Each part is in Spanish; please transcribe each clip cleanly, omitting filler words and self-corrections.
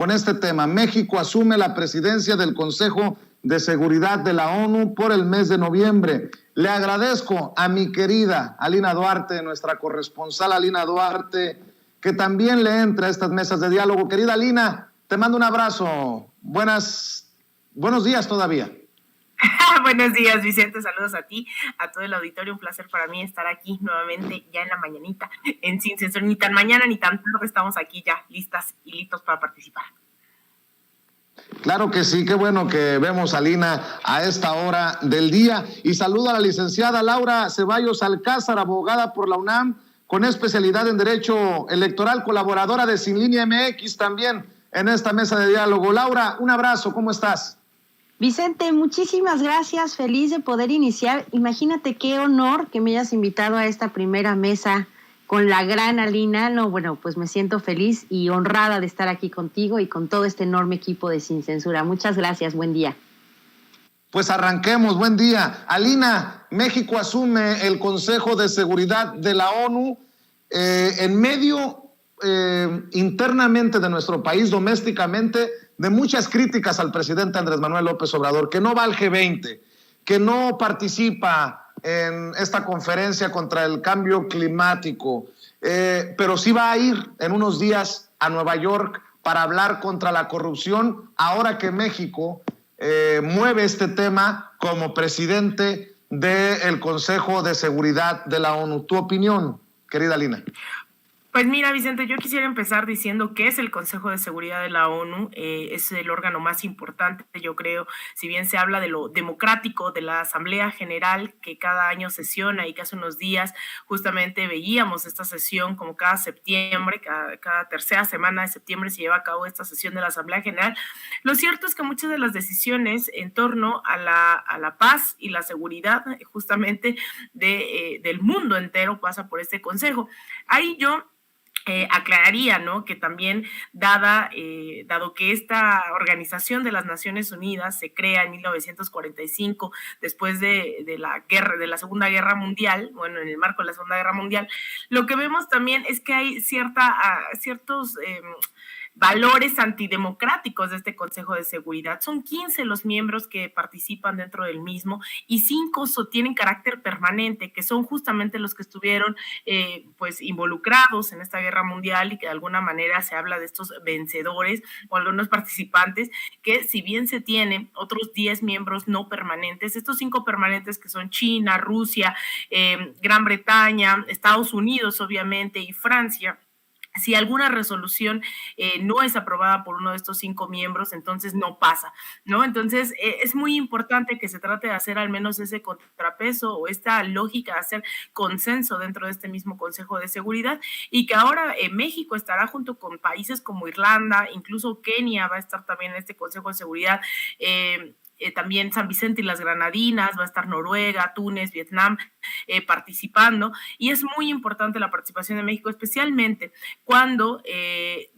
con este tema. México asume la presidencia del Consejo de Seguridad de la ONU por el mes de noviembre. Le agradezco a mi querida Alina Duarte, nuestra corresponsal Alina Duarte, que también le entra a estas mesas de diálogo. Querida Alina, te mando un abrazo. Buenos días todavía. Buenos días, Vicente, saludos a ti, a todo el auditorio, un placer para mí estar aquí nuevamente ya en la mañanita, en Sin Censura, ni tan mañana ni tan tarde, estamos aquí ya listas y listos para participar. Claro que sí, qué bueno que vemos a Lina a esta hora del día. Y saludo a la licenciada Laura Ceballos Alcázar, abogada por la UNAM, con especialidad en Derecho Electoral, colaboradora de Sin Línea MX también en esta mesa de diálogo. Laura, un abrazo, ¿cómo estás? Vicente, muchísimas gracias, feliz de poder iniciar. Imagínate qué honor que me hayas invitado a esta primera mesa con la gran Alina. No, bueno, pues me siento feliz y honrada de estar aquí contigo y con todo este enorme equipo de Sin Censura. Muchas gracias, buen día. Pues arranquemos, buen día. Alina, México asume el Consejo de Seguridad de la ONU en medio internamente de nuestro país, domésticamente, de muchas críticas al presidente Andrés Manuel López Obrador, que no va al G20, que no participa en esta conferencia contra el cambio climático, pero sí va a ir en unos días a Nueva York para hablar contra la corrupción, ahora que México mueve este tema como presidente del Consejo de Seguridad de la ONU. ¿Tu opinión, querida Lina? Pues mira, Vicente, yo quisiera empezar diciendo que es el Consejo de Seguridad de la ONU, es el órgano más importante, yo creo, si bien se habla de lo democrático, de la Asamblea General que cada año sesiona y que hace unos días justamente veíamos esta sesión como cada septiembre, cada tercera semana de septiembre se lleva a cabo esta sesión de la Asamblea General. Lo cierto es que muchas de las decisiones en torno a la paz y la seguridad justamente del mundo entero pasa por este Consejo. Ahí yo aclararía, ¿no?, que también dado que esta Organización de las Naciones Unidas se crea en 1945 después de la Segunda Guerra Mundial, bueno, en el marco de la Segunda Guerra Mundial, lo que vemos también es que hay ciertos valores antidemocráticos de este Consejo de Seguridad. Son 15 los miembros que participan dentro del mismo y 5 tienen carácter permanente, que son justamente los que estuvieron pues involucrados en esta guerra mundial y que de alguna manera se habla de estos vencedores o algunos participantes, que si bien se tienen otros 10 miembros no permanentes, estos 5 permanentes que son China, Rusia, Gran Bretaña, Estados Unidos obviamente y Francia, si alguna resolución no es aprobada por uno de estos 5 miembros, entonces no pasa, ¿no? Entonces es muy importante que se trate de hacer al menos ese contrapeso o esta lógica de hacer consenso dentro de este mismo Consejo de Seguridad y que ahora México estará junto con países como Irlanda, incluso Kenia va a estar también en este Consejo de Seguridad, también San Vicente y las Granadinas, va a estar Noruega, Túnez, Vietnam participando, y es muy importante la participación de México, especialmente cuando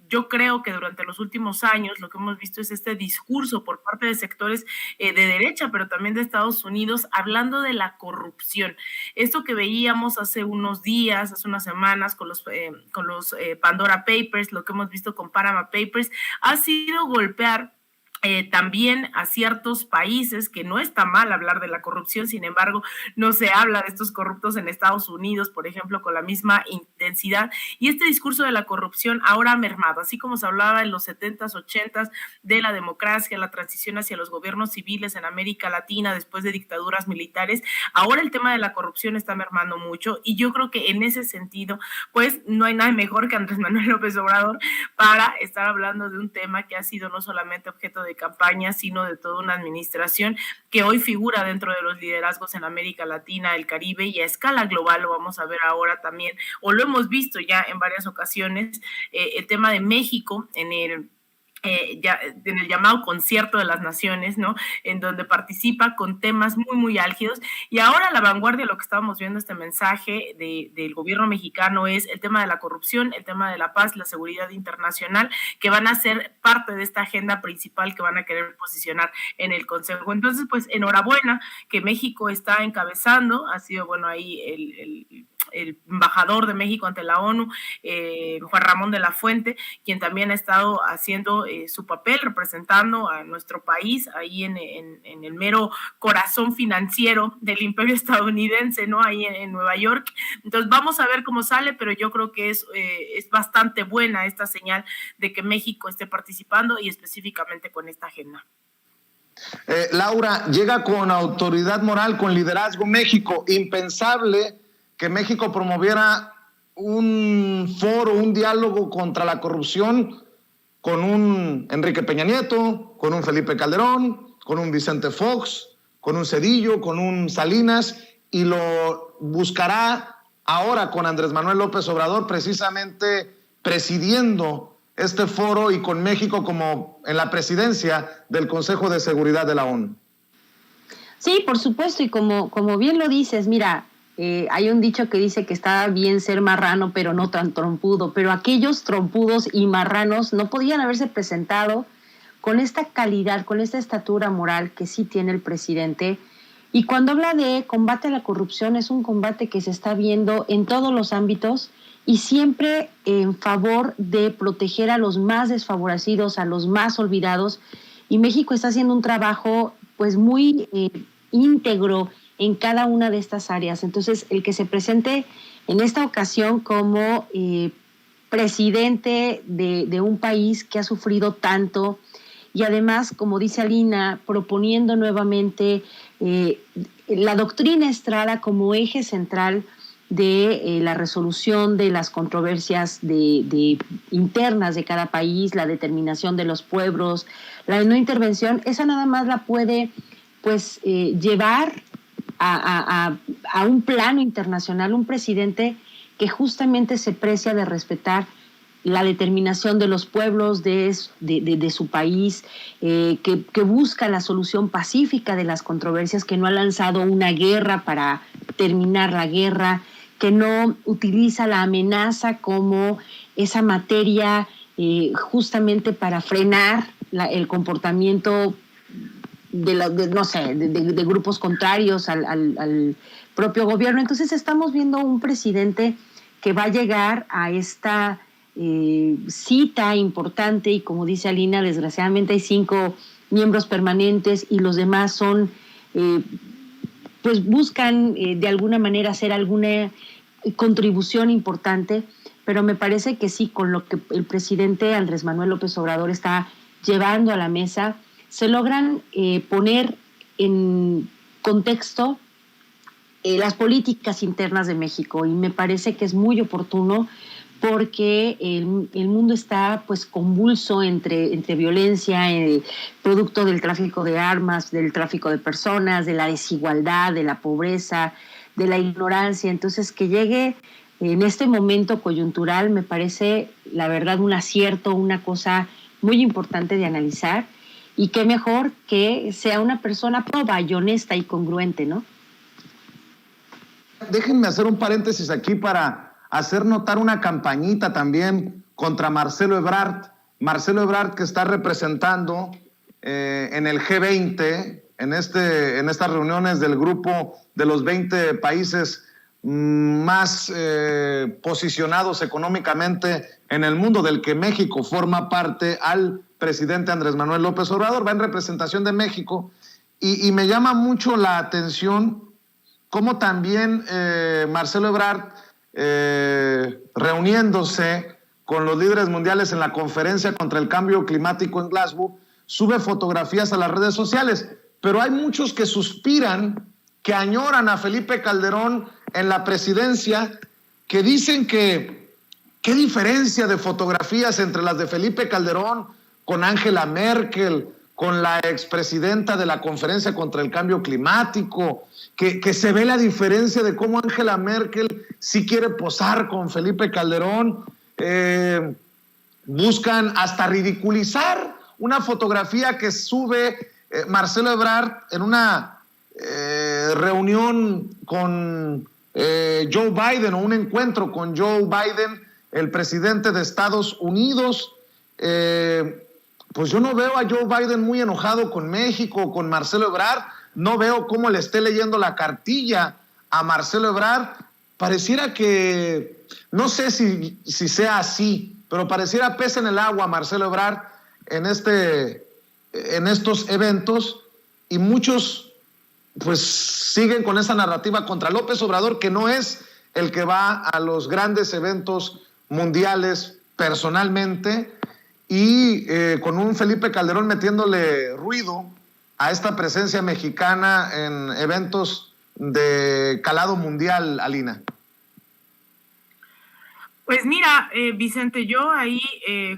yo creo que durante los últimos años lo que hemos visto es este discurso por parte de sectores de derecha, pero también de Estados Unidos, hablando de la corrupción. Esto que veíamos hace unos días, hace unas semanas con los Pandora Papers, lo que hemos visto con Panama Papers, ha sido golpear también a ciertos países, que no está mal hablar de la corrupción, sin embargo, no se habla de estos corruptos en Estados Unidos, por ejemplo, con la misma intensidad, y este discurso de la corrupción ahora ha mermado, así como se hablaba en los 70s, 80s de la democracia, la transición hacia los gobiernos civiles en América Latina después de dictaduras militares, ahora el tema de la corrupción está mermando mucho, y yo creo que en ese sentido, pues no hay nada mejor que Andrés Manuel López Obrador para estar hablando de un tema que ha sido no solamente objeto de campaña, sino de toda una administración que hoy figura dentro de los liderazgos en América Latina, el Caribe, y a escala global lo vamos a ver ahora también, o lo hemos visto ya en varias ocasiones, el tema de México en el llamado Concierto de las Naciones, ¿no?, en donde participa con temas muy, muy álgidos, y ahora la vanguardia, lo que estábamos viendo, este mensaje del gobierno mexicano es el tema de la corrupción, el tema de la paz, la seguridad internacional, que van a ser parte de esta agenda principal que van a querer posicionar en el Consejo. Entonces, pues, enhorabuena que México está encabezando, ha sido, bueno, ahí el embajador de México ante la ONU, Juan Ramón de la Fuente, quien también ha estado haciendo su papel, representando a nuestro país ahí en el mero corazón financiero del imperio estadounidense, ¿no? Ahí en Nueva York. Entonces vamos a ver cómo sale, pero yo creo que es bastante buena esta señal de que México esté participando y específicamente con esta agenda. Laura, llega con autoridad moral, con liderazgo México. Impensable que México promoviera un foro, un diálogo contra la corrupción con un Enrique Peña Nieto, con un Felipe Calderón, con un Vicente Fox, con un Zedillo, con un Salinas, y lo buscará ahora con Andrés Manuel López Obrador, precisamente presidiendo este foro y con México como en la presidencia del Consejo de Seguridad de la ONU. Sí, por supuesto, y como bien lo dices, mira, hay un dicho que dice que está bien ser marrano, pero no tan trompudo, pero aquellos trompudos y marranos no podían haberse presentado con esta calidad, con esta estatura moral que sí tiene el presidente. Y cuando habla de combate a la corrupción, es un combate que se está viendo en todos los ámbitos y siempre en favor de proteger a los más desfavorecidos, a los más olvidados. Y México está haciendo un trabajo pues muy íntegro en cada una de estas áreas. Entonces, el que se presente en esta ocasión como presidente de un país que ha sufrido tanto y además, como dice Alina, proponiendo nuevamente la doctrina Estrada como eje central de la resolución de las controversias de internas de cada país, la determinación de los pueblos, la no intervención, esa nada más la puede pues llevar a un plano internacional un presidente que justamente se precia de respetar la determinación de los pueblos de su país, que busca la solución pacífica de las controversias, que no ha lanzado una guerra para terminar la guerra, que no utiliza la amenaza como esa materia justamente para frenar el comportamiento de grupos contrarios al propio gobierno. Entonces estamos viendo un presidente que va a llegar a esta cita importante y, como dice Alina, desgraciadamente hay 5 miembros permanentes y los demás son pues buscan de alguna manera hacer alguna contribución importante, pero me parece que sí, con lo que el presidente Andrés Manuel López Obrador está llevando a la mesa, se logran poner en contexto las políticas internas de México, y me parece que es muy oportuno porque el mundo está pues convulso entre violencia, producto del tráfico de armas, del tráfico de personas, de la desigualdad, de la pobreza, de la ignorancia. Entonces, que llegue en este momento coyuntural me parece, la verdad, un acierto, una cosa muy importante de analizar, y qué mejor que sea una persona proba y honesta y congruente, ¿no? Déjenme hacer un paréntesis aquí para hacer notar una campañita también contra Marcelo Ebrard. Marcelo Ebrard, que está representando en el G20, en estas reuniones del grupo de los 20 países más posicionados económicamente en el mundo, del que México forma parte, al presidente Andrés Manuel López Obrador, va en representación de México, y me llama mucho la atención cómo también Marcelo Ebrard, reuniéndose con los líderes mundiales en la conferencia contra el cambio climático en Glasgow, sube fotografías a las redes sociales, pero hay muchos que suspiran, que añoran a Felipe Calderón en la presidencia, que dicen que qué diferencia de fotografías entre las de Felipe Calderón con Angela Merkel, con la expresidenta de la conferencia contra el cambio climático, que se ve la diferencia de cómo Angela Merkel sí quiere posar con Felipe Calderón. Buscan hasta ridiculizar una fotografía que sube Marcelo Ebrard en una reunión con Joe Biden, o un encuentro con Joe Biden, el presidente de Estados Unidos. Pues yo no veo a Joe Biden muy enojado con México, con Marcelo Ebrard. No veo cómo le esté leyendo la cartilla a Marcelo Ebrard. pareciera que, no sé si sea así, pero pareciera pez en el agua Marcelo Ebrard en estos eventos, y muchos pues siguen con esa narrativa contra López Obrador, que no es el que va a los grandes eventos mundiales personalmente, y con un Felipe Calderón metiéndole ruido a esta presencia mexicana en eventos de calado mundial, Alina. Pues mira, Vicente, yo ahí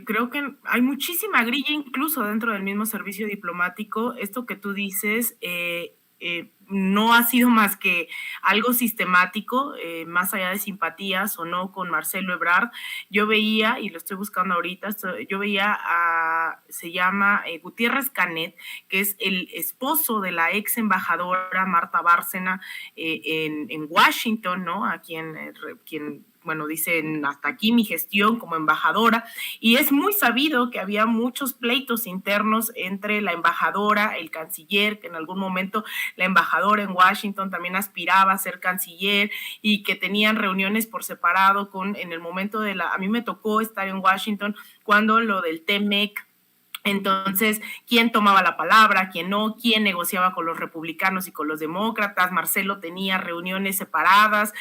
creo que hay muchísima grilla incluso dentro del mismo servicio diplomático. Esto que tú dices no ha sido más que algo sistemático, más allá de simpatías o no con Marcelo Ebrard. Yo veía, y lo estoy buscando ahorita, se llama Gutiérrez Canet, que es el esposo de la ex embajadora Marta Bárcena en Washington, ¿no? A quien bueno, dicen hasta aquí mi gestión como embajadora, y es muy sabido que había muchos pleitos internos entre la embajadora, el canciller, que en algún momento la embajadora en Washington también aspiraba a ser canciller, y que tenían reuniones por separado en el momento a mí me tocó estar en Washington cuando lo del TMEC. Entonces, ¿quién tomaba la palabra? ¿Quién no? ¿Quién negociaba con los republicanos y con los demócratas? Marcelo tenía reuniones separadas.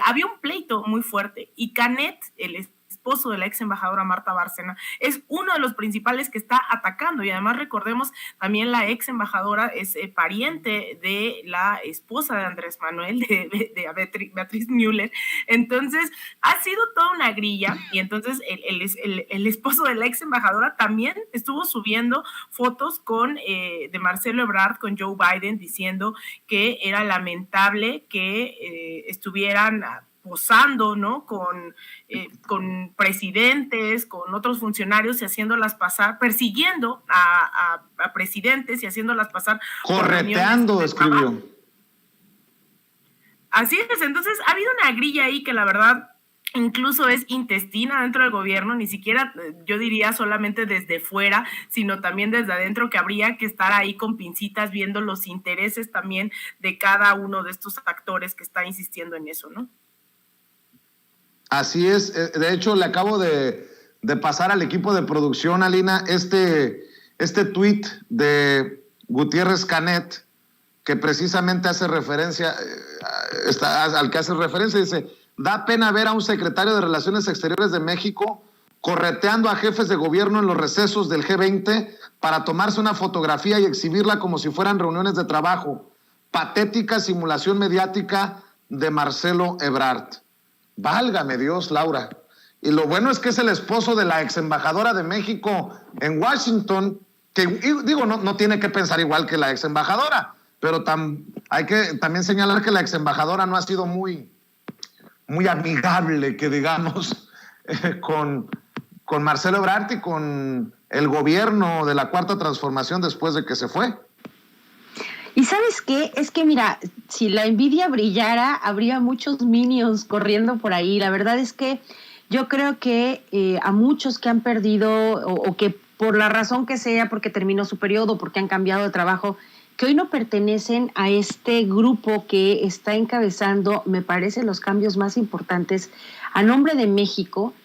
Había un pleito muy fuerte. Y Canet, el esposo de la ex embajadora Marta Bárcena, es uno de los principales que está atacando. Y además recordemos, también la ex embajadora es pariente de la esposa de Andrés Manuel, de Beatriz Müller. Entonces, ha sido toda una grilla. Y entonces el esposo de la ex embajadora también estuvo subiendo fotos de Marcelo Ebrard con Joe Biden, diciendo que era lamentable que estuvieran posando, ¿no? Con presidentes, con otros funcionarios y haciéndolas pasar, persiguiendo a presidentes y haciéndolas pasar. Correteando, escribió. Así es, entonces ha habido una grilla ahí que la verdad incluso es intestina dentro del gobierno, ni siquiera yo diría solamente desde fuera, sino también desde adentro, que habría que estar ahí con pincitas viendo los intereses también de cada uno de estos actores que está insistiendo en eso, ¿no? Así es, de hecho le acabo de pasar al equipo de producción, Alina, este tuit de Gutiérrez Canet, que precisamente hace referencia, al que hace referencia, dice: da pena ver a un secretario de Relaciones Exteriores de México correteando a jefes de gobierno en los recesos del G20 para tomarse una fotografía y exhibirla como si fueran reuniones de trabajo. Patética simulación mediática de Marcelo Ebrard. Válgame Dios, Laura. Y lo bueno es que es el esposo de la ex embajadora de México en Washington, que digo, no tiene que pensar igual que la ex embajadora, pero hay que también señalar que la ex embajadora no ha sido muy amigable, que digamos, con Marcelo Ebrard y con el gobierno de la Cuarta Transformación después de que se fue. ¿Y sabes qué? Es que mira, si la envidia brillara, habría muchos minions corriendo por ahí. La verdad es que yo creo que a muchos que han perdido o que por la razón que sea, porque terminó su periodo, porque han cambiado de trabajo, que hoy no pertenecen a este grupo que está encabezando, me parece, los cambios más importantes a nombre de México,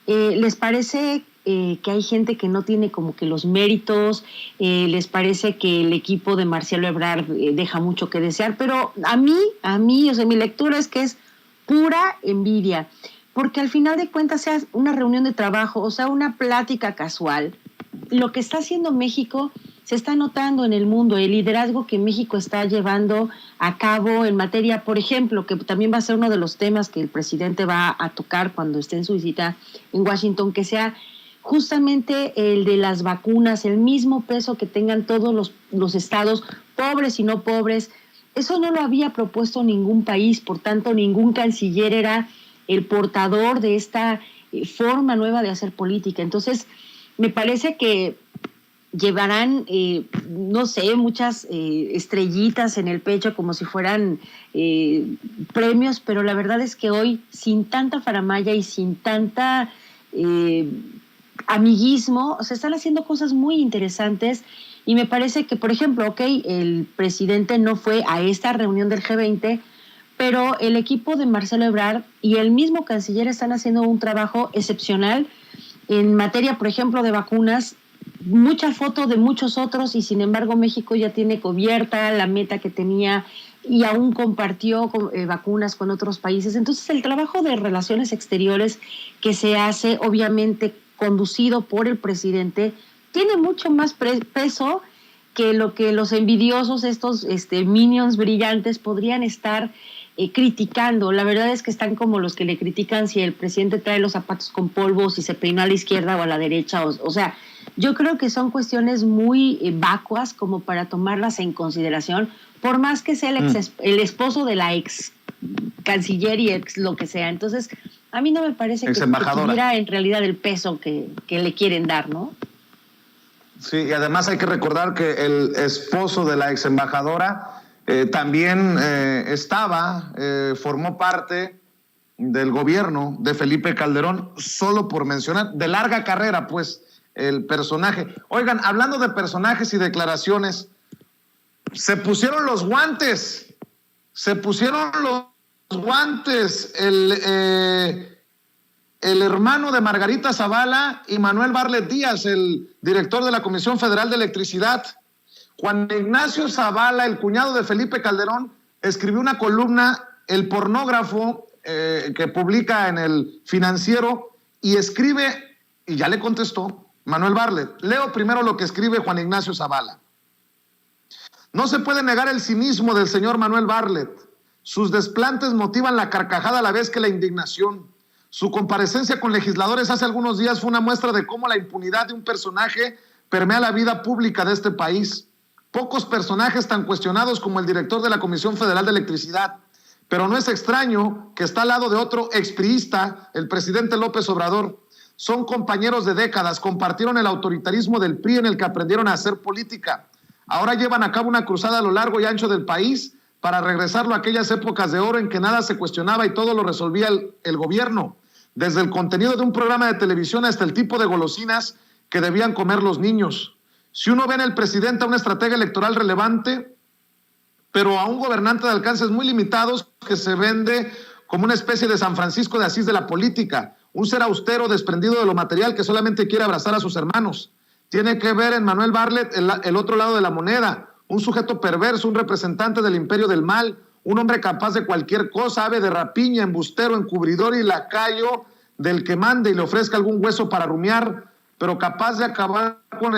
les parece que hay gente que no tiene como que los méritos, les parece que el equipo de Marcelo Ebrard deja mucho que desear, pero a mí, o sea, mi lectura es que es pura envidia, porque al final de cuentas, sea una reunión de trabajo, o sea, una plática casual, lo que está haciendo México se está notando en el mundo, el liderazgo que México está llevando a cabo en materia, por ejemplo, que también va a ser uno de los temas que el presidente va a tocar cuando esté en su visita en Washington, que sea justamente el de las vacunas, el mismo peso que tengan todos los estados, pobres y no pobres. Eso no lo había propuesto ningún país, por tanto, ningún canciller era el portador de esta forma nueva de hacer política. Entonces, me parece que llevarán, no sé, muchas estrellitas en el pecho como si fueran premios, pero la verdad es que hoy, sin tanta faramalla y sin tanta amiguismo, se están haciendo cosas muy interesantes y me parece que, por ejemplo, el presidente no fue a esta reunión del G20 pero el equipo de Marcelo Ebrard y el mismo canciller están haciendo un trabajo excepcional en materia, por ejemplo, de vacunas. Mucha foto de muchos otros y sin embargo México ya tiene cubierta la meta que tenía y aún compartió vacunas con otros países. Entonces el trabajo de relaciones exteriores que se hace, obviamente conducido por el presidente, tiene mucho más peso que lo que los envidiosos, estos minions brillantes, podrían estar criticando. La verdad es que están como los que le critican si el presidente trae los zapatos con polvo, si se peinó a la izquierda o a la derecha. O sea, yo creo que son cuestiones muy vacuas como para tomarlas en consideración, por más que sea el esposo de la ex canciller y ex lo que sea. Entonces, a mí no me parece que tuviera en realidad el peso que le quieren dar, ¿no? Sí, y además hay que recordar que el esposo de la ex embajadora también formó parte del gobierno de Felipe Calderón, solo por mencionar, de larga carrera, pues, el personaje. Oigan, hablando de personajes y declaraciones, se pusieron los guantes, el hermano de Margarita Zavala y Manuel Barlet Díaz, el director de la Comisión Federal de Electricidad. Juan Ignacio Zavala, el cuñado de Felipe Calderón, escribió una columna, El Pornógrafo, que publica en el Financiero, y escribe, y ya le contestó Manuel Barlet. Leo primero lo que escribe Juan Ignacio Zavala. No se puede negar el cinismo del señor Manuel Barlet. Sus desplantes motivan la carcajada a la vez que la indignación. Su comparecencia con legisladores hace algunos días fue una muestra de cómo la impunidad de un personaje permea la vida pública de este país. Pocos personajes tan cuestionados como el director de la Comisión Federal de Electricidad. Pero no es extraño que está al lado de otro expriista, el presidente López Obrador. Son compañeros de décadas, compartieron el autoritarismo del PRI en el que aprendieron a hacer política. Ahora llevan a cabo una cruzada a lo largo y ancho del país para regresarlo a aquellas épocas de oro en que nada se cuestionaba y todo lo resolvía el gobierno, desde el contenido de un programa de televisión hasta el tipo de golosinas que debían comer los niños. Si uno ve en el presidente a una estratega electoral relevante, pero a un gobernante de alcances muy limitados que se vende como una especie de San Francisco de Asís de la política, un ser austero desprendido de lo material que solamente quiere abrazar a sus hermanos. Tiene que ver en Manuel Barlet el otro lado de la moneda, un sujeto perverso, un representante del imperio del mal, un hombre capaz de cualquier cosa, ave de rapiña, embustero, encubridor y lacayo del que mande y le ofrezca algún hueso para rumiar, pero capaz de acabar con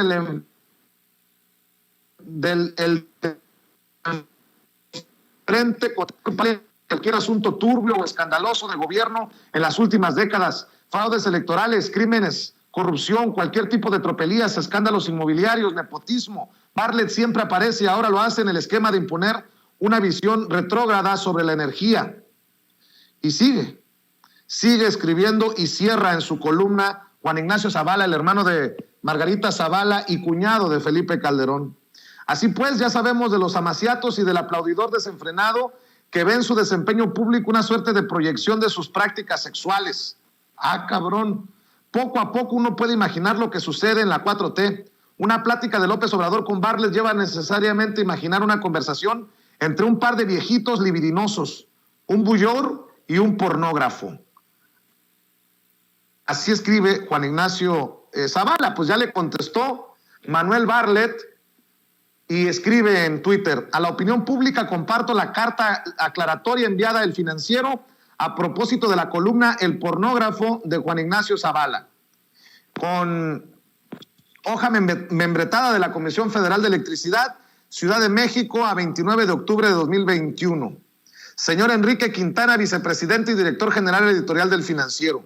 frente con cualquier asunto turbio o escandaloso de gobierno en las últimas décadas, fraudes electorales, crímenes, corrupción, cualquier tipo de tropelías, escándalos inmobiliarios, nepotismo. Barlet siempre aparece y ahora lo hace en el esquema de imponer una visión retrógrada sobre la energía. Y sigue escribiendo y cierra en su columna Juan Ignacio Zavala, el hermano de Margarita Zavala y cuñado de Felipe Calderón. Así pues, ya sabemos de los amaciatos y del aplaudidor desenfrenado que ve en su desempeño público una suerte de proyección de sus prácticas sexuales. ¡Ah, cabrón! Poco a poco uno puede imaginar lo que sucede en la 4T. Una plática de López Obrador con Barlet lleva necesariamente a imaginar una conversación entre un par de viejitos libidinosos, un bullor y un pornógrafo. Así escribe Juan Ignacio Zavala. Pues ya le contestó Manuel Barlet y escribe en Twitter: a la opinión pública comparto la carta aclaratoria enviada del Financiero a propósito de la columna El Pornógrafo de Juan Ignacio Zavala. Con hoja membretada de la Comisión Federal de Electricidad, Ciudad de México, a 29 de octubre de 2021. Señor Enrique Quintana, vicepresidente y director general editorial del Financiero.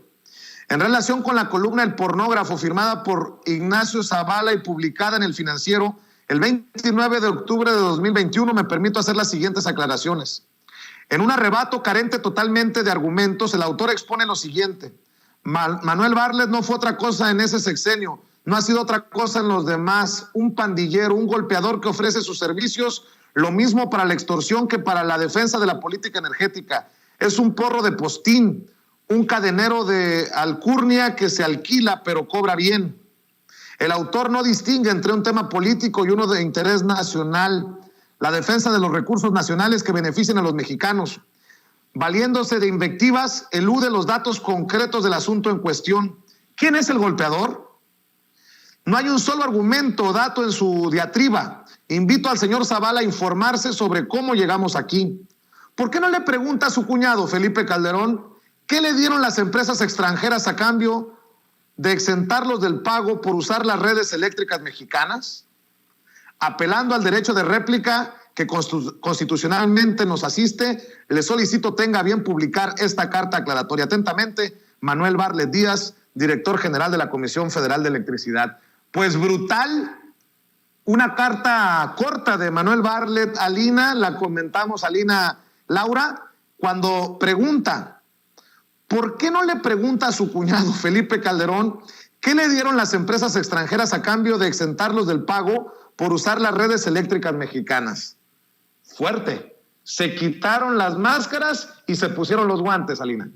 En relación con la columna El Pornógrafo, firmada por Ignacio Zavala y publicada en el Financiero el 29 de octubre de 2021, me permito hacer las siguientes aclaraciones. En un arrebato carente totalmente de argumentos, el autor expone lo siguiente: Manuel Barlet no fue otra cosa en ese sexenio, no ha sido otra cosa en los demás, un pandillero, un golpeador que ofrece sus servicios, lo mismo para la extorsión que para la defensa de la política energética. Es un porro de postín, un cadenero de alcurnia que se alquila pero cobra bien. El autor no distingue entre un tema político y uno de interés nacional, la defensa de los recursos nacionales que beneficien a los mexicanos. valiéndose de invectivas, elude los datos concretos del asunto en cuestión. ¿Quién es el golpeador? No hay un solo argumento o dato en su diatriba. Invito al señor Zavala a informarse sobre cómo llegamos aquí. ¿Por qué no le pregunta a su cuñado, Felipe Calderón, qué le dieron las empresas extranjeras a cambio de exentarlos del pago por usar las redes eléctricas mexicanas? Apelando al derecho de réplica que constitucionalmente nos asiste, le solicito tenga a bien publicar esta carta aclaratoria. Atentamente, Manuel Bartlett Díaz, director general de la Comisión Federal de Electricidad. Pues brutal, una carta corta de Manuel Bartlett a Lina, la comentamos a Lina Laura, cuando pregunta, ¿por qué no le pregunta a su cuñado Felipe Calderón qué le dieron las empresas extranjeras a cambio de exentarlos del pago por usar las redes eléctricas mexicanas? Fuerte. Se quitaron las máscaras y se pusieron los guantes, Alina.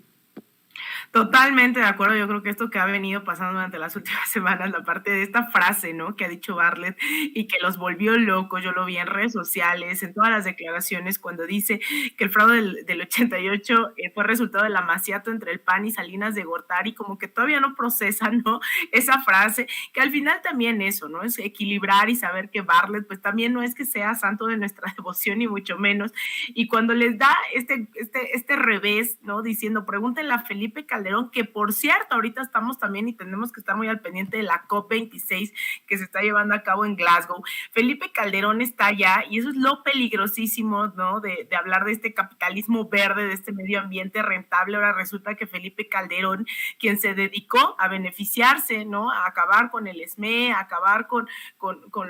Totalmente de acuerdo. Yo creo que esto que ha venido pasando durante las últimas semanas, la parte de esta frase, ¿no?, que ha dicho Bartlett y que los volvió locos, yo lo vi en redes sociales, en todas las declaraciones, cuando dice que el fraude del 88 fue resultado del amaciato entre el PAN y Salinas de Gortari, como que todavía no procesan, ¿no?, esa frase, que al final también eso, ¿no?, es equilibrar y saber que Bartlett, pues también no es que sea santo de nuestra devoción, ni mucho menos, y cuando les da este revés, ¿no?, diciendo, pregúntenle a Felipe Calderón, que por cierto, ahorita estamos también y tenemos que estar muy al pendiente de la COP26 que se está llevando a cabo en Glasgow. Felipe Calderón está allá y eso es lo peligrosísimo, ¿no?, de hablar de este capitalismo verde, de este medio ambiente rentable. Ahora resulta que Felipe Calderón, quien se dedicó a beneficiarse, ¿no?, a acabar con el SME, a acabar con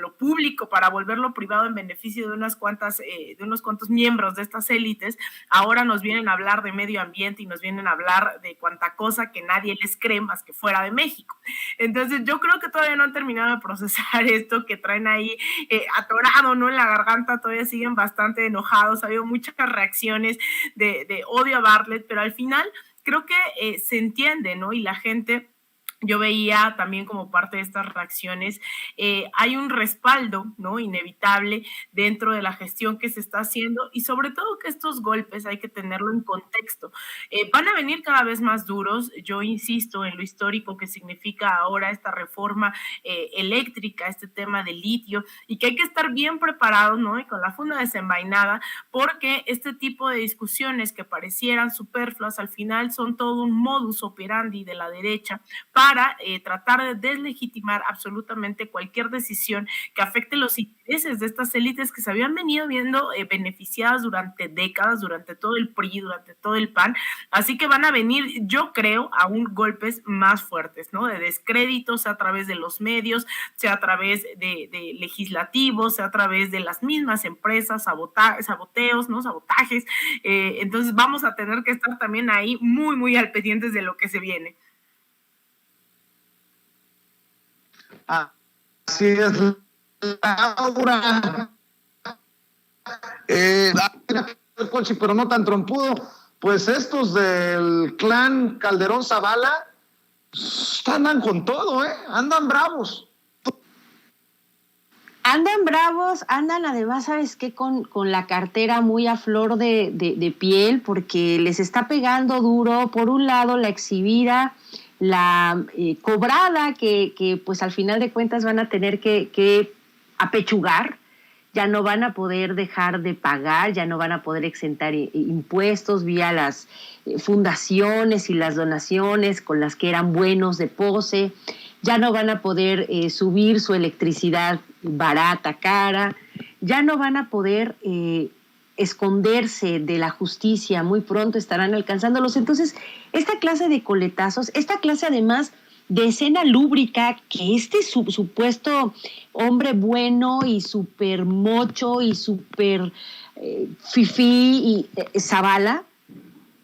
lo público para volverlo privado en beneficio de unos cuantos miembros de estas élites, ahora nos vienen a hablar de medio ambiente y nos vienen a hablar de cuánta cosa que nadie les cree más que fuera de México. Entonces yo creo que todavía no han terminado de procesar esto que traen ahí atorado, ¿no?, en la garganta. Todavía siguen bastante enojados, ha habido muchas reacciones de odio a Bartlett, pero al final creo que se entiende, ¿no?, y la gente... Yo veía también como parte de estas reacciones, hay un respaldo, ¿no?, inevitable dentro de la gestión que se está haciendo, y sobre todo que estos golpes hay que tenerlo en contexto. Van a venir cada vez más duros. Yo insisto en lo histórico que significa ahora esta reforma eléctrica, este tema del litio, y que hay que estar bien preparados, ¿no?, y con la funda desenvainada, porque este tipo de discusiones que parecieran superfluas al final son todo un modus operandi de la derecha para tratar de deslegitimar absolutamente cualquier decisión que afecte los intereses de estas élites que se habían venido viendo beneficiadas durante décadas, durante todo el PRI, durante todo el PAN. Así que van a venir, yo creo, aún golpes más fuertes, ¿no?, de descréditos, sea a través de los medios, sea a través de legislativos, sea a través de las mismas empresas, saboteos, ¿no?, sabotajes. Entonces vamos a tener que estar también ahí muy, muy al pendientes de lo que se viene. Así es, Laura. Pero no tan trompudo. Pues estos del clan Calderón Zavala andan con todo, andan bravos. Andan bravos, andan además, ¿sabes qué?, con la cartera muy a flor de piel, porque les está pegando duro, por un lado, la exhibida, la cobrada que pues al final de cuentas van a tener que apechugar. Ya no van a poder dejar de pagar, ya no van a poder exentar impuestos vía las fundaciones y las donaciones con las que eran buenos de pose, ya no van a poder subir su electricidad barata, cara, ya no van a poder esconderse de la justicia, muy pronto estarán alcanzándolos. Entonces, esta clase de coletazos, esta clase además de escena lúbrica que este supuesto hombre bueno y súper mocho y súper fifí y Zavala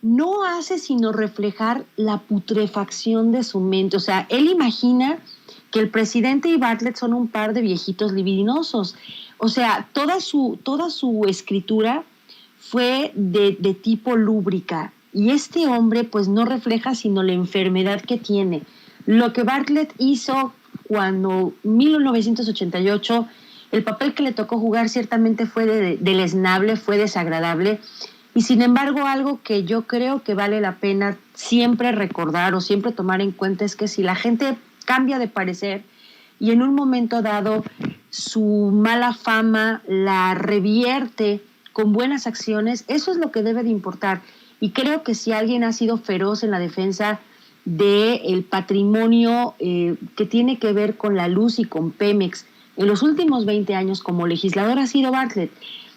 no hace sino reflejar la putrefacción de su mente. O sea, él imagina que el presidente y Bartlett son un par de viejitos libidinosos. O sea, toda su escritura fue de tipo lúbrica, y este hombre pues no refleja sino la enfermedad que tiene. Lo que Bartlett hizo cuando 1988, el papel que le tocó jugar ciertamente fue deleznable, fue desagradable, Y sin embargo, algo que yo creo que vale la pena siempre recordar o siempre tomar en cuenta es que si la gente cambia de parecer y en un momento dado su mala fama la revierte con buenas acciones, eso es lo que debe de importar. Y creo que si alguien ha sido feroz en la defensa del patrimonio que tiene que ver con la luz y con Pemex en los últimos 20 años como legislador ha sido Bartlett.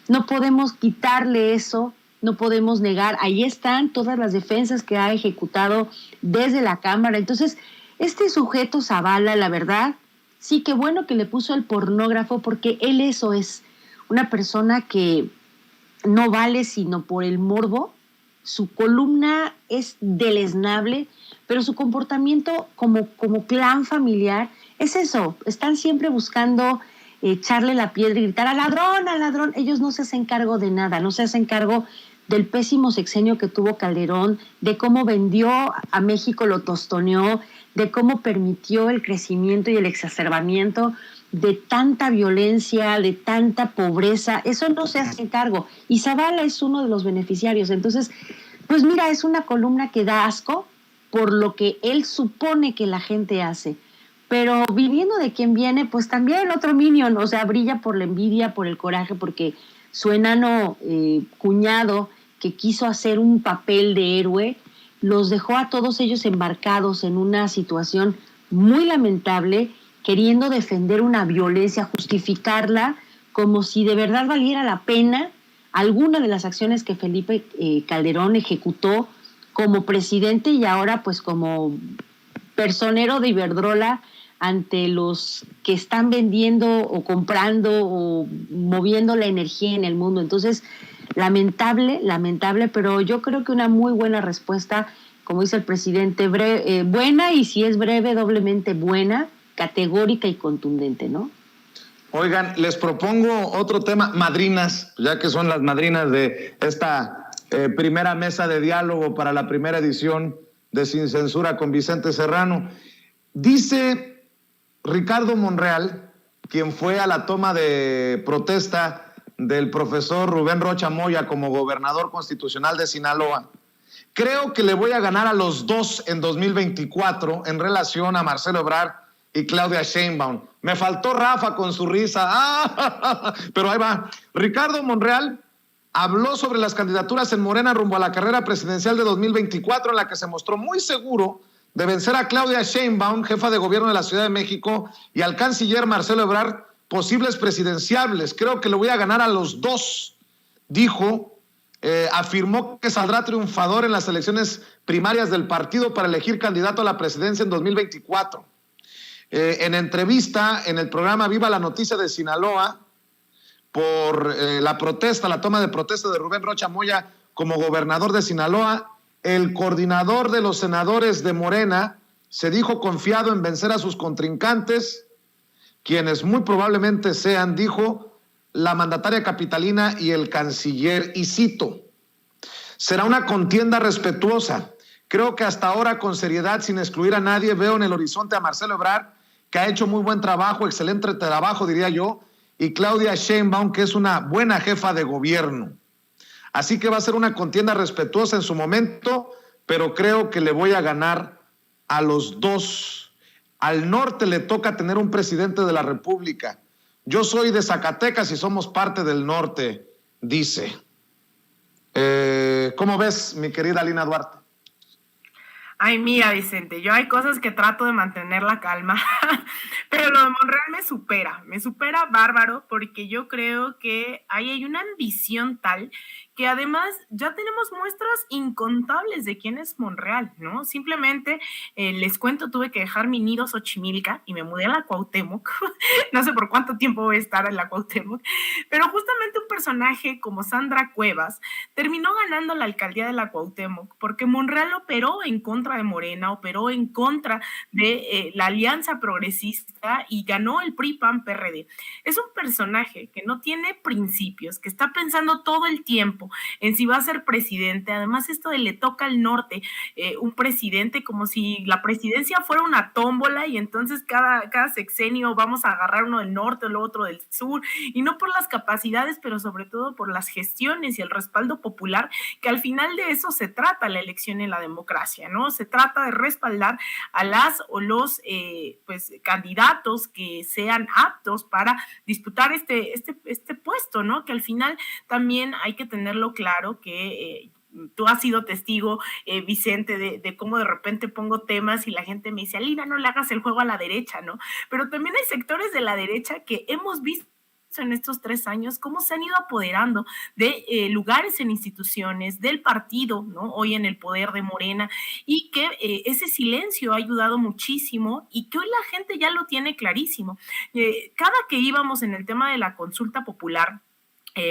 No podemos quitarle eso, no podemos negar, ahí están todas las defensas que ha ejecutado desde la Cámara. Entonces, este sujeto Zavala, la verdad, sí que bueno que le puso el pornógrafo, porque él eso es, una persona que no vale sino por el morbo. Su columna es deleznable, pero su comportamiento como clan familiar es eso, están siempre buscando echarle la piedra y gritar ¡al ladrón, al ladrón! Ellos no se hacen cargo de nada, no se hacen cargo del pésimo sexenio que tuvo Calderón, de cómo vendió a México, lo tostoneó, de cómo permitió el crecimiento y el exacerbamiento de tanta violencia, de tanta pobreza. Eso no se hace cargo. Y Zavala es uno de los beneficiarios. Entonces, pues mira, es una columna que da asco por lo que él supone que la gente hace. Pero viniendo de quien viene, pues también otro minion, o sea, brilla por la envidia, por el coraje, porque su enano cuñado, que quiso hacer un papel de héroe, los dejó a todos ellos embarcados en una situación muy lamentable, queriendo defender una violencia, justificarla como si de verdad valiera la pena alguna de las acciones que Felipe Calderón ejecutó como presidente y ahora pues como personero de Iberdrola ante los que están vendiendo o comprando o moviendo la energía en el mundo. Entonces, lamentable, pero yo creo que una muy buena respuesta, como dice el presidente, buena, y si es breve, doblemente buena, categórica y contundente, ¿no? Oigan, les propongo otro tema, madrinas, ya que son las madrinas de esta primera mesa de diálogo para la primera edición de Sin Censura con Vicente Serrano. Dice Ricardo Monreal, quien fue a la toma de protesta del profesor Rubén Rocha Moya como gobernador constitucional de Sinaloa: creo que le voy a ganar a los dos en 2024 en relación a Marcelo Ebrard y Claudia Sheinbaum. Me faltó Rafa con su risa, pero ahí va. Ricardo Monreal habló sobre las candidaturas en Morena rumbo a la carrera presidencial de 2024, en la que se mostró muy seguro de vencer a Claudia Sheinbaum, jefa de gobierno de la Ciudad de México, y al canciller Marcelo Ebrard, posibles presidenciables. Creo que le voy a ganar a los dos, dijo. Afirmó que saldrá triunfador en las elecciones primarias del partido para elegir candidato a la presidencia en 2024. En entrevista en el programa Viva la Noticia de Sinaloa, por la protesta, la toma de protesta de Rubén Rocha Moya como gobernador de Sinaloa, el coordinador de los senadores de Morena se dijo confiado en vencer a sus contrincantes, quienes muy probablemente sean, dijo, la mandataria capitalina y el canciller, y cito: será una contienda respetuosa. Creo que hasta ahora, con seriedad, sin excluir a nadie, veo en el horizonte a Marcelo Ebrard, que ha hecho muy buen trabajo, excelente trabajo, diría yo, y Claudia Sheinbaum, que es una buena jefa de gobierno. Así que va a ser una contienda respetuosa en su momento, pero creo que le voy a ganar a los dos. Al norte le toca tener un presidente de la República. Yo soy de Zacatecas y somos parte del norte, dice. ¿Cómo ves, mi querida Lina Duarte? Ay, mira, Vicente, yo hay cosas que trato de mantener la calma, pero lo de Monreal me supera bárbaro, porque yo creo que ahí hay una ambición tal que además ya tenemos muestras incontables de quién es Monreal, ¿no? Simplemente les cuento, tuve que dejar mi nido Xochimilca y me mudé a la Cuauhtémoc. No sé por cuánto tiempo voy a estar en la Cuauhtémoc, pero justamente un personaje como Sandra Cuevas terminó ganando la alcaldía de la Cuauhtémoc porque Monreal operó en contra de Morena, operó en contra de la Alianza Progresista y ganó el PRI-PAN-PRD. Es un personaje que no tiene principios, que está pensando todo el tiempo tiempo en si va a ser presidente. Además, esto de le toca al norte un presidente, como si la presidencia fuera una tómbola y entonces cada sexenio vamos a agarrar uno del norte, luego otro del sur, y no por las capacidades, pero sobre todo por las gestiones y el respaldo popular, que al final de eso se trata la elección en la democracia, ¿no? Se trata de respaldar a las o los pues candidatos que sean aptos para disputar este puesto, ¿no? Que al final también hay que tenerlo claro que tú has sido testigo, Vicente, de cómo de repente pongo temas y la gente me dice, Alina, no le hagas el juego a la derecha, ¿no? Pero también hay sectores de la derecha que hemos visto en estos 3 años, cómo se han ido apoderando de lugares en instituciones, del partido, ¿no? Hoy en el poder de Morena, y que ese silencio ha ayudado muchísimo y que hoy la gente ya lo tiene clarísimo. Cada que íbamos en el tema de la consulta popular,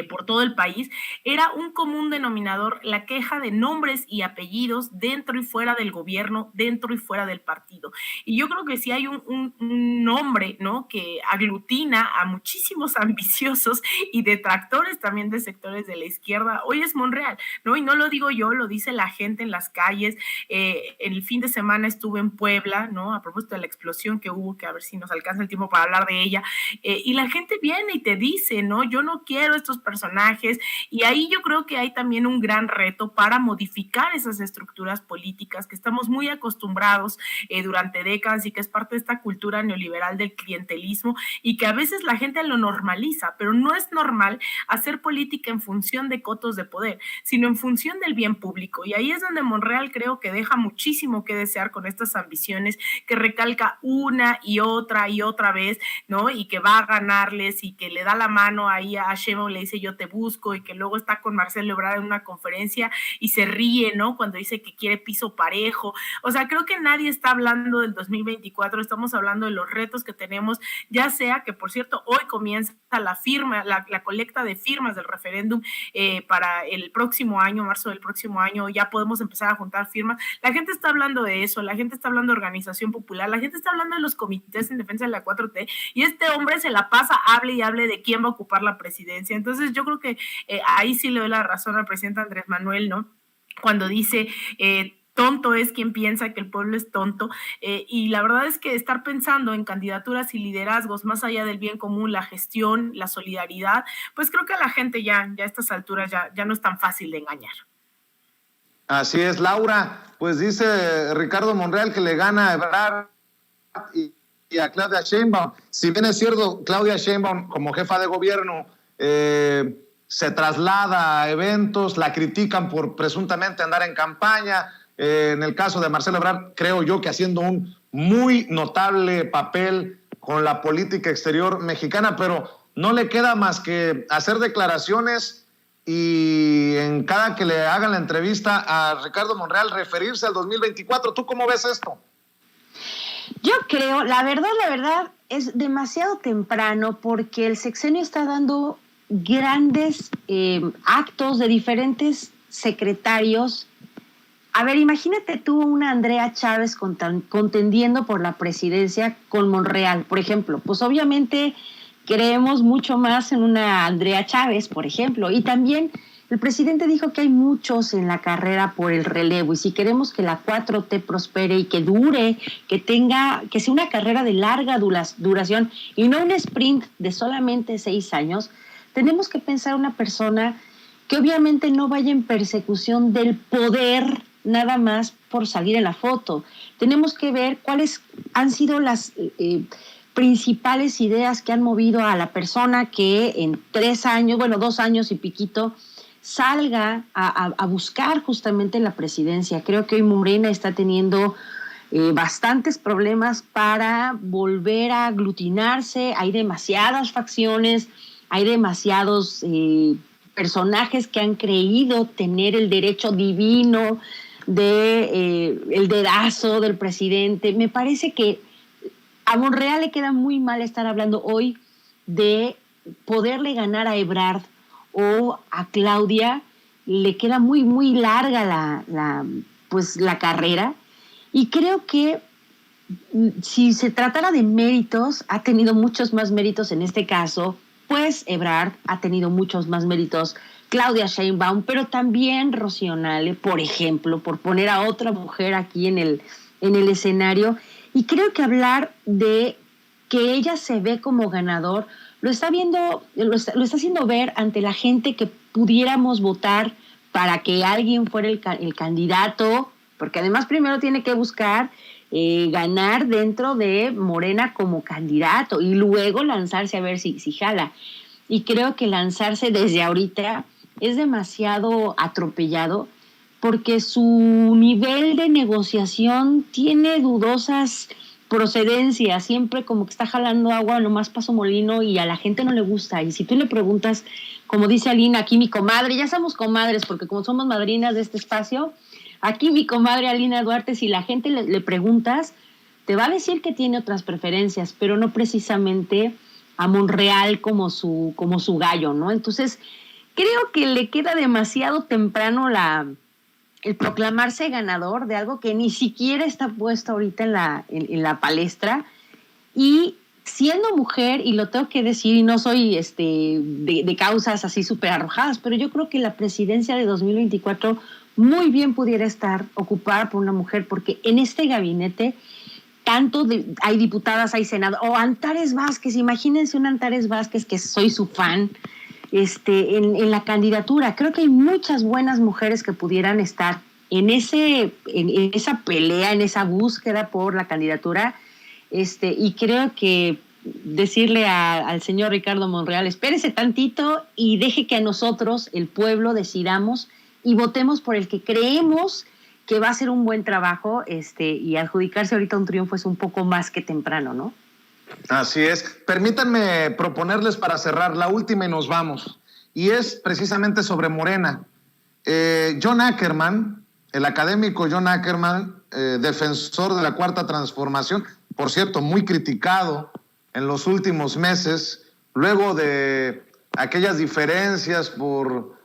por todo el país, era un común denominador la queja de nombres y apellidos dentro y fuera del gobierno, dentro y fuera del partido. Y yo creo que si hay un nombre, ¿no?, que aglutina a muchísimos ambiciosos y detractores también de sectores de la izquierda, hoy es Monreal, ¿no? Y no lo digo yo, lo dice la gente en las calles. El fin de semana estuve en Puebla, ¿no?, a propósito de la explosión que hubo, que a ver si nos alcanza el tiempo para hablar de ella, y la gente viene y te dice, ¿no?, yo no quiero estos personajes, y ahí yo creo que hay también un gran reto para modificar esas estructuras políticas que estamos muy acostumbrados durante décadas y que es parte de esta cultura neoliberal del clientelismo y que a veces la gente lo normaliza, pero no es normal hacer política en función de cotos de poder, sino en función del bien público, y ahí es donde Monreal creo que deja muchísimo que desear con estas ambiciones que recalca una y otra vez, ¿no?, y que va a ganarles y que le da la mano ahí a Sheinbaum, le dice yo te busco, y que luego está con Marcelo Ebrard en una conferencia y se ríe, ¿no?, cuando dice que quiere piso parejo. O sea, creo que nadie está hablando del 2024, estamos hablando de los retos que tenemos, ya sea que, por cierto, hoy comienza la colecta de firmas del referéndum para el próximo año, marzo del próximo año, ya podemos empezar a juntar firmas. La gente está hablando de eso, la gente está hablando de organización popular, la gente está hablando de los comités en defensa de la 4T, y este hombre se la pasa, hable y hable de quién va a ocupar la presidencia. Entonces yo creo que ahí sí le doy la razón al presidente Andrés Manuel, ¿no?, cuando dice tonto es quien piensa que el pueblo es tonto, y la verdad es que estar pensando en candidaturas y liderazgos más allá del bien común, la gestión, la solidaridad, pues creo que a la gente ya a estas alturas ya no es tan fácil de engañar. Así es, Laura. Pues dice Ricardo Monreal que le gana a Ebrard y a Claudia Sheinbaum. Si bien es cierto, Claudia Sheinbaum como jefa de gobierno se traslada a eventos, la critican por presuntamente andar en campaña. En el caso de Marcelo Ebrard, creo yo que haciendo un muy notable papel con la política exterior mexicana, pero no le queda más que hacer declaraciones y en cada que le hagan la entrevista a Ricardo Monreal referirse al 2024. ¿Tú cómo ves esto? Yo creo, la verdad es demasiado temprano porque el sexenio está dando grandes actos de diferentes secretarios. A ver, imagínate tú una Andrea Chávez contendiendo por la presidencia con Monreal, por ejemplo. Pues obviamente creemos mucho más en una Andrea Chávez, por ejemplo. Y también el presidente dijo que hay muchos en la carrera por el relevo, y si queremos que la 4T prospere y que dure, que sea una carrera de larga duración y no un sprint de solamente 6 años, tenemos que pensar una persona que obviamente no vaya en persecución del poder nada más por salir en la foto. Tenemos que ver cuáles han sido las principales ideas que han movido a la persona que en 2 años y piquito, salga a buscar justamente la presidencia. Creo que hoy Morena está teniendo bastantes problemas para volver a aglutinarse. Hay demasiadas facciones, hay demasiados personajes que han creído tener el derecho divino el dedazo del presidente. Me parece que a Monreal le queda muy mal estar hablando hoy de poderle ganar a Ebrard o a Claudia. Le queda muy, muy larga la carrera, y creo que si se tratara de méritos, ha tenido muchos más méritos en este caso, pues Ebrard ha tenido muchos más méritos Claudia Sheinbaum, pero también Rocío Nale, por ejemplo, por poner a otra mujer aquí en el escenario. Y creo que hablar de que ella se ve como ganador, lo está haciendo ver ante la gente que pudiéramos votar para que alguien fuera el candidato, porque además primero tiene que buscar ganar dentro de Morena como candidato y luego lanzarse a ver si jala. Y creo que lanzarse desde ahorita es demasiado atropellado porque su nivel de negociación tiene dudosas procedencias, siempre como que está jalando agua nomás paso molino y a la gente no le gusta. Y si tú le preguntas, como dice Alina, aquí mi comadre, ya somos comadres porque como somos madrinas de este espacio, aquí mi comadre Alina Duarte, si la gente le preguntas, te va a decir que tiene otras preferencias, pero no precisamente a Monreal como su gallo, ¿no? Entonces, creo que le queda demasiado temprano el proclamarse ganador de algo que ni siquiera está puesto ahorita en la palestra. Y siendo mujer, y lo tengo que decir, y no soy de causas así súper arrojadas, pero yo creo que la presidencia de 2024 muy bien pudiera estar ocupada por una mujer, porque en este gabinete hay diputadas, hay senadores, o Antares Vázquez, imagínense un Antares Vázquez, que soy su fan, en la candidatura. Creo que hay muchas buenas mujeres que pudieran estar en esa pelea, en esa búsqueda por la candidatura, y creo que decirle al señor Ricardo Monreal, espérese tantito y deje que a nosotros, el pueblo, decidamos y votemos por el que creemos que va a hacer un buen trabajo, y adjudicarse ahorita un triunfo es un poco más que temprano, ¿no? Así es. Permítanme proponerles para cerrar la última y nos vamos. Y es precisamente sobre Morena. John Ackerman, el académico John Ackerman, defensor de la Cuarta Transformación, por cierto, muy criticado en los últimos meses, luego de aquellas diferencias por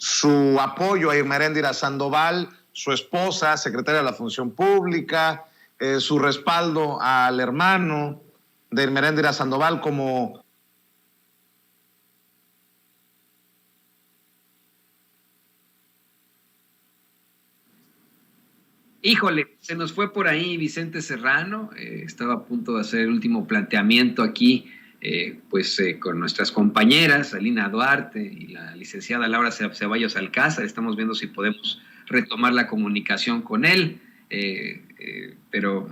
su apoyo a Irma Eréndira Sandoval, su esposa, secretaria de la Función Pública, su respaldo al hermano de Irma Eréndira Sandoval como Híjole, se nos fue por ahí Vicente Serrano, estaba a punto de hacer el último planteamiento aquí, con nuestras compañeras, Alina Duarte y la licenciada Laura Ceballos Alcázar. Estamos viendo si podemos retomar la comunicación con él, pero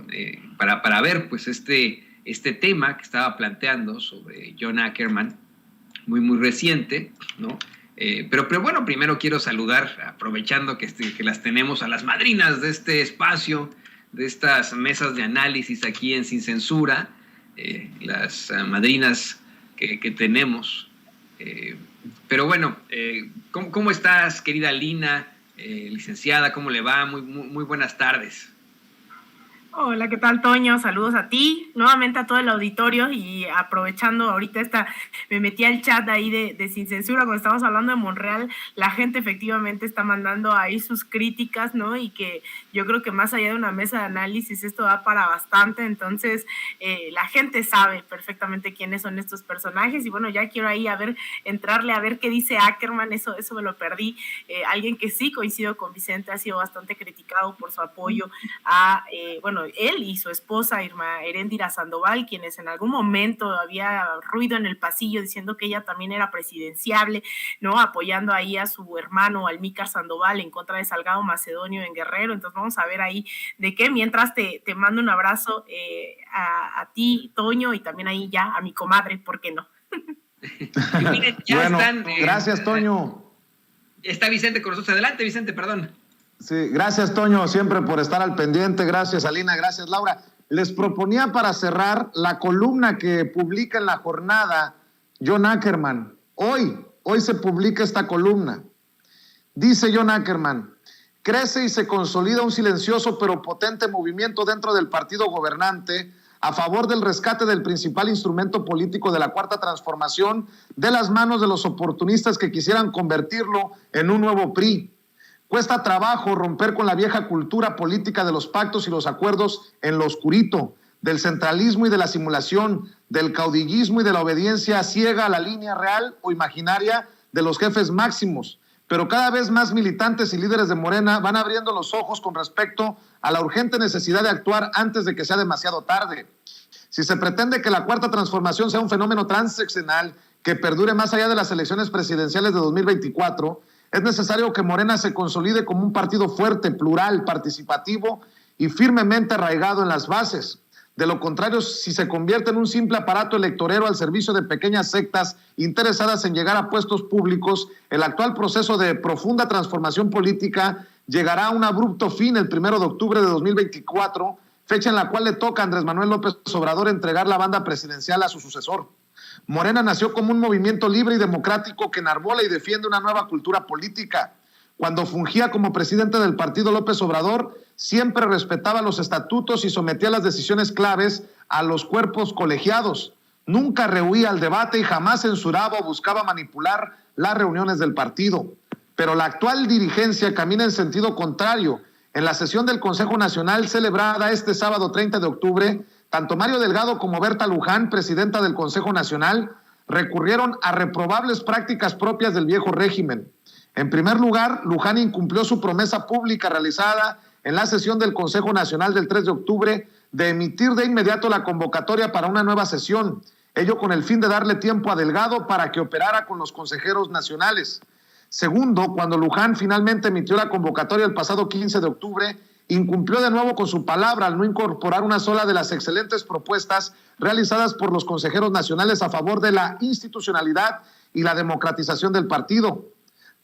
para ver pues este tema que estaba planteando sobre John Ackerman, muy reciente, ¿no? Pero bueno, primero quiero saludar, aprovechando que las tenemos, a las madrinas de este espacio, de estas mesas de análisis aquí en Sin Censura, las madrinas que tenemos. Pero bueno, ¿cómo estás, querida Lina, licenciada? ¿Cómo le va? Muy buenas tardes. Hola, ¿qué tal, Toño? Saludos a ti, nuevamente a todo el auditorio, y aprovechando ahorita me metí al chat ahí de Sin Censura cuando estamos hablando de Monreal. La gente efectivamente está mandando ahí sus críticas, ¿no? Y que yo creo que más allá de una mesa de análisis esto da para bastante. Entonces la gente sabe perfectamente quiénes son estos personajes, y bueno, ya quiero ahí entrarle a ver qué dice Ackerman. Eso me lo perdí. Alguien que sí coincido con Vicente, ha sido bastante criticado por su apoyo a, él y su esposa Irma Eréndira Sandoval, quienes en algún momento había ruido en el pasillo diciendo que ella también era presidenciable, ¿no? Apoyando ahí a su hermano Almícar Sandoval en contra de Salgado Macedonio en Guerrero. Entonces vamos a ver ahí de qué. Mientras te mando un abrazo a ti, Toño, y también ahí ya a mi comadre, ¿por qué no? Miren, gracias, Toño. Está Vicente con nosotros. Adelante, Vicente, perdón. Sí, gracias, Toño, siempre por estar al pendiente. Gracias, Alina, gracias, Laura. Les proponía para cerrar la columna que publica en La Jornada John Ackerman. Hoy se publica esta columna. Dice John Ackerman: crece y se consolida un silencioso pero potente movimiento dentro del partido gobernante a favor del rescate del principal instrumento político de la Cuarta Transformación de las manos de los oportunistas que quisieran convertirlo en un nuevo PRI. Cuesta trabajo romper con la vieja cultura política de los pactos y los acuerdos en lo oscurito. del centralismo y de la simulación, del caudillismo y de la obediencia ciega a la línea real o imaginaria de los jefes máximos. Pero cada vez más militantes y líderes de Morena van abriendo los ojos con respecto a la urgente necesidad de actuar antes de que sea demasiado tarde. Si se pretende que la Cuarta Transformación sea un fenómeno transeccional que perdure más allá de las elecciones presidenciales de 2024, es necesario que Morena se consolide como un partido fuerte, plural, participativo y firmemente arraigado en las bases. De lo contrario, si se convierte en un simple aparato electorero al servicio de pequeñas sectas interesadas en llegar a puestos públicos, el actual proceso de profunda transformación política llegará a un abrupto fin el 1 de octubre de 2024, fecha en la cual le toca a Andrés Manuel López Obrador entregar la banda presidencial a su sucesor. Morena nació como un movimiento libre y democrático que enarbola y defiende una nueva cultura política. Cuando fungía como presidente del partido López Obrador, siempre respetaba los estatutos y sometía las decisiones claves a los cuerpos colegiados. Nunca rehuía al debate y jamás censuraba o buscaba manipular las reuniones del partido. Pero la actual dirigencia camina en sentido contrario. En la sesión del Consejo Nacional celebrada este sábado 30 de octubre, tanto Mario Delgado como Berta Luján, presidenta del Consejo Nacional, recurrieron a reprobables prácticas propias del viejo régimen. En primer lugar, Luján incumplió su promesa pública realizada en la sesión del Consejo Nacional del 3 de octubre de emitir de inmediato la convocatoria para una nueva sesión, ello con el fin de darle tiempo a Delgado para que operara con los consejeros nacionales. Segundo, cuando Luján finalmente emitió la convocatoria el pasado 15 de octubre, incumplió de nuevo con su palabra al no incorporar una sola de las excelentes propuestas realizadas por los consejeros nacionales a favor de la institucionalidad y la democratización del partido.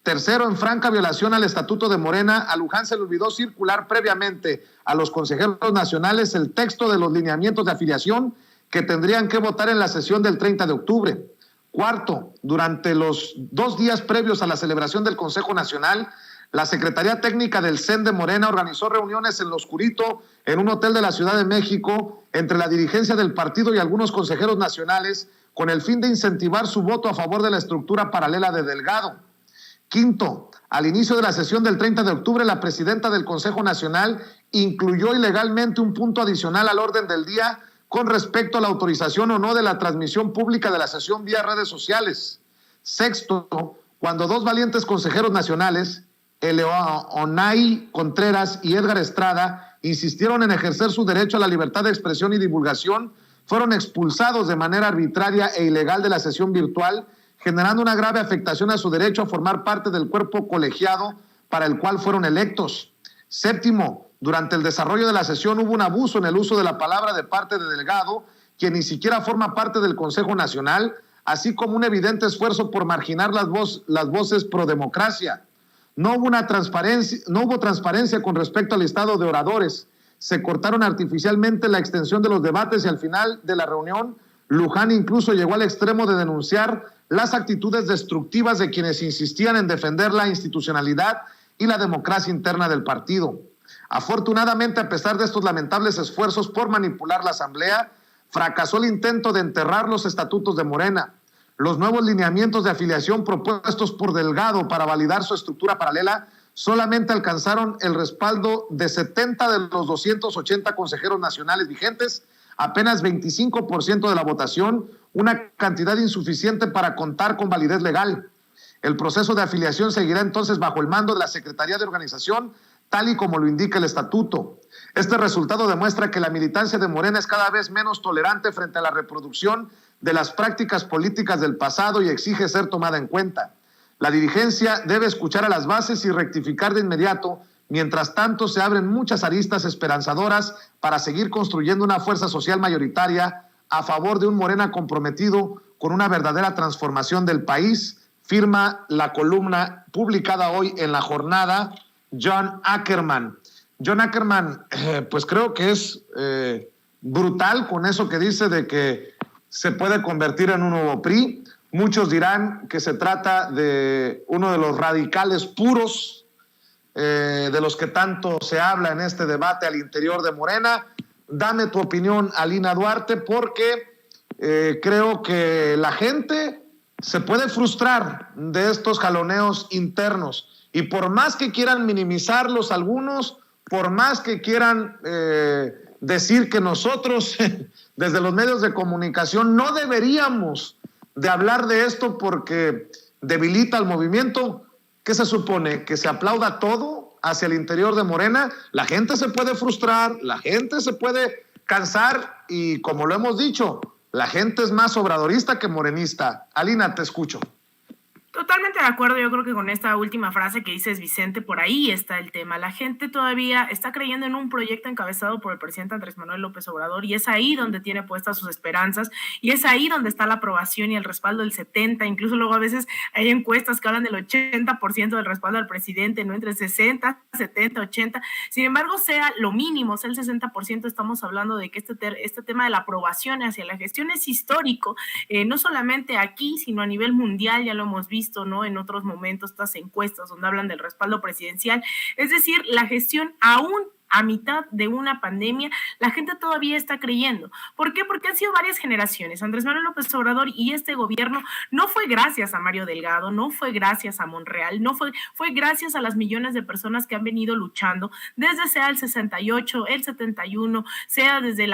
Tercero, en franca violación al Estatuto de Morena, a Luján se le olvidó circular previamente a los consejeros nacionales el texto de los lineamientos de afiliación que tendrían que votar en la sesión del 30 de octubre. Cuarto, durante los 2 días previos a la celebración del Consejo Nacional, la Secretaría Técnica del CEN de Morena organizó reuniones en lo oscurito en un hotel de la Ciudad de México entre la dirigencia del partido y algunos consejeros nacionales con el fin de incentivar su voto a favor de la estructura paralela de Delgado. Quinto, al inicio de la sesión del 30 de octubre, la presidenta del Consejo Nacional incluyó ilegalmente un punto adicional al orden del día con respecto a la autorización o no de la transmisión pública de la sesión vía redes sociales. Sexto, cuando 2 valientes consejeros nacionales, Eleonay Contreras y Edgar Estrada, insistieron en ejercer su derecho a la libertad de expresión y divulgación, fueron expulsados de manera arbitraria e ilegal de la sesión virtual, generando una grave afectación a su derecho a formar parte del cuerpo colegiado para el cual fueron electos. Séptimo, durante el desarrollo de la sesión hubo un abuso en el uso de la palabra de parte de Delgado, quien ni siquiera forma parte del Consejo Nacional, así como un evidente esfuerzo por marginar las voces pro democracia. No hubo transparencia con respecto al listado de oradores. Se cortaron artificialmente la extensión de los debates y al final de la reunión, Luján incluso llegó al extremo de denunciar las actitudes destructivas de quienes insistían en defender la institucionalidad y la democracia interna del partido. Afortunadamente, a pesar de estos lamentables esfuerzos por manipular la Asamblea, fracasó el intento de enterrar los estatutos de Morena. Los nuevos lineamientos de afiliación propuestos por Delgado para validar su estructura paralela solamente alcanzaron el respaldo de 70 de los 280 consejeros nacionales vigentes, apenas 25% de la votación, una cantidad insuficiente para contar con validez legal. El proceso de afiliación seguirá entonces bajo el mando de la Secretaría de Organización, tal y como lo indica el estatuto. Este resultado demuestra que la militancia de Morena es cada vez menos tolerante frente a la reproducción de las prácticas políticas del pasado y exige ser tomada en cuenta. La dirigencia debe escuchar a las bases y rectificar de inmediato. Mientras tanto, se abren muchas aristas esperanzadoras para seguir construyendo una fuerza social mayoritaria a favor de un Morena comprometido con una verdadera transformación del país, firma la columna publicada hoy en La Jornada, John Ackerman. John Ackerman, pues creo que es brutal con eso que dice de que se puede convertir en un nuevo PRI. Muchos dirán que se trata de uno de los radicales puros, de los que tanto se habla en este debate al interior de Morena. Dame tu opinión, Alina Duarte, porque creo que la gente se puede frustrar de estos jaloneos internos y por más que quieran minimizarlos algunos, por más que quieran decir que nosotros, desde los medios de comunicación, no deberíamos de hablar de esto porque debilita al movimiento. ¿Qué se supone? ¿Que se aplauda todo hacia el interior de Morena? La gente se puede frustrar, la gente se puede cansar y, como lo hemos dicho, la gente es más obradorista que morenista. Alina, te escucho. Totalmente de acuerdo, yo creo que con esta última frase que dices, Vicente, por ahí está el tema. La gente todavía está creyendo en un proyecto encabezado por el presidente Andrés Manuel López Obrador y es ahí donde tiene puestas sus esperanzas y es ahí donde está la aprobación y el respaldo del 70%, incluso luego a veces hay encuestas que hablan del 80% del respaldo al presidente, ¿no? Entre 60, 70, 80. Sin embargo, sea lo mínimo, sea el 60%, estamos hablando de que este tema de la aprobación hacia la gestión es histórico, no solamente aquí, sino a nivel mundial, ya lo hemos visto, ¿no? En otros momentos, estas encuestas donde hablan del respaldo presidencial, es decir, la gestión aún a mitad de una pandemia, la gente todavía está creyendo. ¿Por qué? Porque han sido varias generaciones. Andrés Manuel López Obrador y este gobierno no fue gracias a Mario Delgado, no fue gracias a Monreal, fue gracias a las millones de personas que han venido luchando desde sea el 68, el 71, sea desde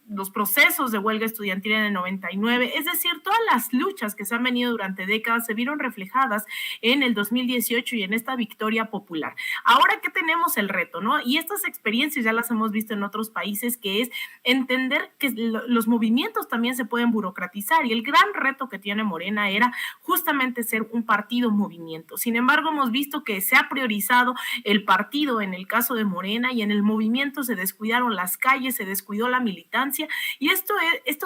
los procesos de huelga estudiantil en el 99, es decir, todas las luchas que se han venido durante décadas se vieron reflejadas en el 2018 y en esta victoria popular. Ahora que tenemos el reto, ¿no? Y estas experiencias ya las hemos visto en otros países, que es entender que los movimientos también se pueden burocratizar y el gran reto que tiene Morena era justamente ser un partido movimiento. Sin embargo, hemos visto que se ha priorizado el partido en el caso de Morena y en el movimiento se descuidaron las calles, se descuidó la militancia y esto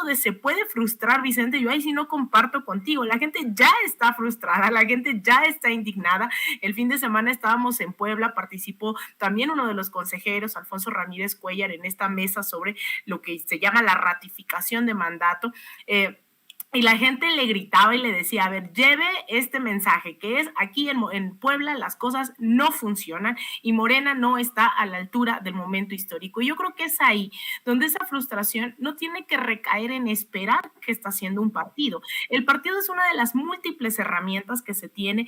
de se puede frustrar, Vicente, yo ahí sí no comparto contigo, la gente ya está frustrada, la gente ya está indignada. El fin de semana estábamos en Puebla, participó también uno de los consejeros, Alfonso Ramírez Cuellar, en esta mesa sobre lo que se llama la ratificación de mandato. Y la gente le gritaba y le decía, a ver, lleve este mensaje, que es aquí en Puebla las cosas no funcionan y Morena no está a la altura del momento histórico. Y yo creo que es ahí donde esa frustración no tiene que recaer en esperar que está haciendo un partido. El partido es una de las múltiples herramientas que se tiene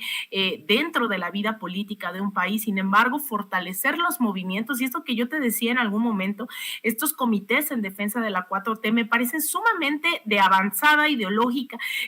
dentro de la vida política de un país. Sin embargo, fortalecer los movimientos, y esto que yo te decía en algún momento, estos comités en defensa de la 4T me parecen sumamente de avanzada ideología,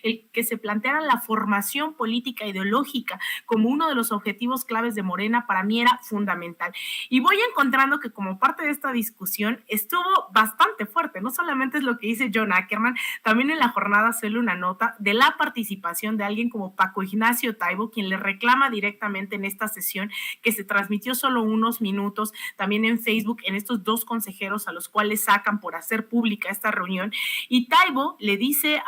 el que se planteara la formación política ideológica como uno de los objetivos claves de Morena para mí era fundamental. Y voy encontrando que como parte de esta discusión estuvo bastante fuerte, no solamente es lo que dice John Ackerman, también en la jornada sale una nota de la participación de alguien como Paco Ignacio Taibo, quien le reclama directamente en esta sesión que se transmitió solo unos minutos, también en Facebook, en estos dos consejeros a los cuales sacan por hacer pública esta reunión, y Taibo le dice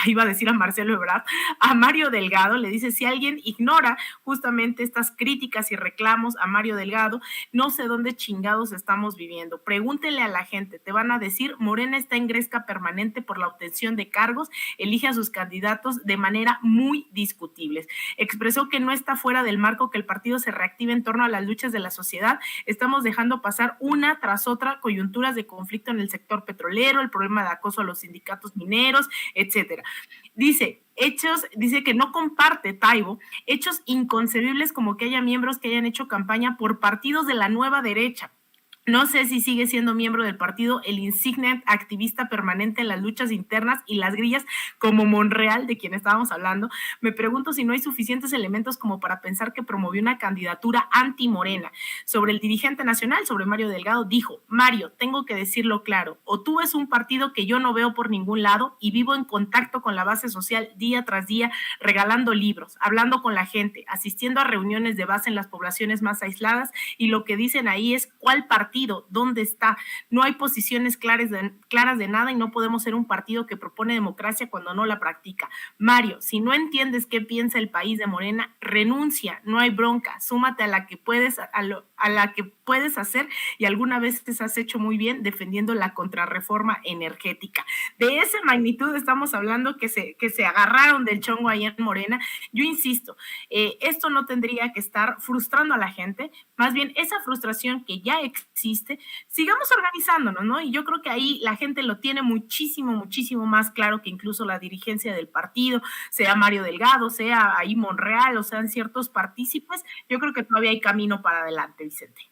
iba a decir a Marcelo Ebrard, a Mario Delgado, le dice, si alguien ignora justamente estas críticas y reclamos a Mario Delgado, no sé dónde chingados estamos viviendo. Pregúntele a la gente, te van a decir, Morena está en gresca permanente por la obtención de cargos, elige a sus candidatos de manera muy discutibles. Expresó que no está fuera del marco que el partido se reactive en torno a las luchas de la sociedad. Estamos dejando pasar una tras otra coyunturas de conflicto en el sector petrolero, el problema de acoso a los sindicatos mineros, etcétera. Dice que no comparte Taibo hechos inconcebibles como que haya miembros que hayan hecho campaña por partidos de la nueva derecha. No sé si sigue siendo miembro del partido el insigne activista permanente en las luchas internas y las grillas como Monreal, de quien estábamos hablando. Me pregunto si no hay suficientes elementos como para pensar que promovió una candidatura anti-Morena. Sobre el dirigente nacional, sobre Mario Delgado, dijo, Mario, tengo que decirlo claro, o tú ves un partido que yo no veo por ningún lado y vivo en contacto con la base social día tras día, regalando libros, hablando con la gente, asistiendo a reuniones de base en las poblaciones más aisladas y lo que dicen ahí es cuál partido, dónde está. No hay posiciones claras de nada y no podemos ser un partido que propone democracia cuando no la practica. Mario, si no entiendes qué piensa el país de Morena, renuncia, no hay bronca, súmate a la que puedes, a la que puedes hacer y alguna vez te has hecho muy bien defendiendo la contrarreforma energética. De esa magnitud estamos hablando que se agarraron del chongo ahí en Morena. Yo insisto, esto no tendría que estar frustrando a la gente, más bien esa frustración que ya existe, sigamos organizándonos, ¿no? Y yo creo que ahí la gente lo tiene muchísimo más claro que incluso la dirigencia del partido, sea Mario Delgado, sea ahí Monreal, o sean ciertos partícipes. Yo creo que todavía hay camino para adelante, Vicente.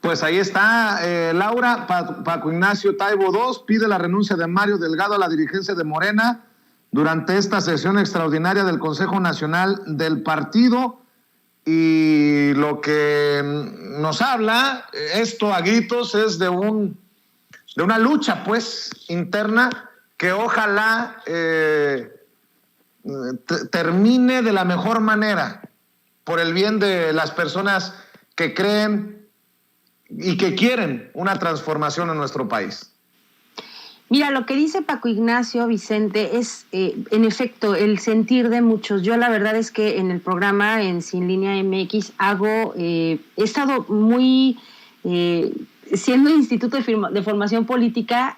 Pues ahí está, Laura. Paco Ignacio Taibo II pide la renuncia de Mario Delgado a la dirigencia de Morena durante esta sesión extraordinaria del Consejo Nacional del Partido. Y lo que nos habla esto a gritos es de una lucha, pues, interna que ojalá termine de la mejor manera por el bien de las personas que creen y que quieren una transformación en nuestro país. Mira, lo que dice Paco Ignacio, Vicente, es en efecto el sentir de muchos. Yo la verdad es que en el programa, en Sin Línea MX, he estado muy, siendo instituto de formación política,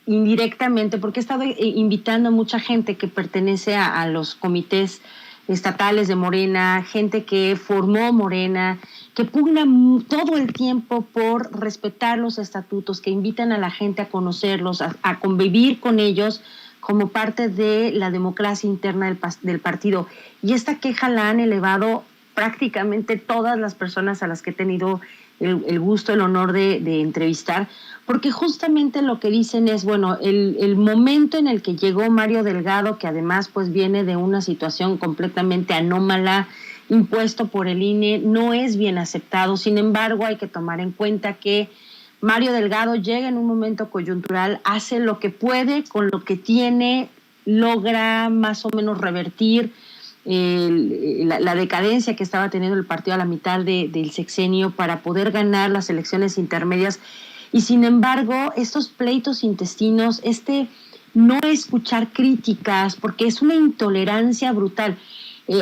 indirectamente, porque he estado invitando a mucha gente que pertenece a los comités estatales de Morena, gente que formó Morena, que pugna todo el tiempo por respetar los estatutos, que invitan a la gente a conocerlos, a convivir con ellos como parte de la democracia interna del partido. Y esta queja la han elevado prácticamente todas las personas a las que he tenido el gusto, el honor de entrevistar, porque justamente lo que dicen es, bueno, el momento en el que llegó Mario Delgado, que además pues viene de una situación completamente anómala, impuesto por el INE, no es bien aceptado. Sin embargo, hay que tomar en cuenta que Mario Delgado llega en un momento coyuntural, hace lo que puede con lo que tiene, logra más o menos revertir la decadencia que estaba teniendo el partido a la mitad del sexenio para poder ganar las elecciones intermedias. Y sin embargo, estos pleitos intestinos, no escuchar críticas, porque es una intolerancia brutal.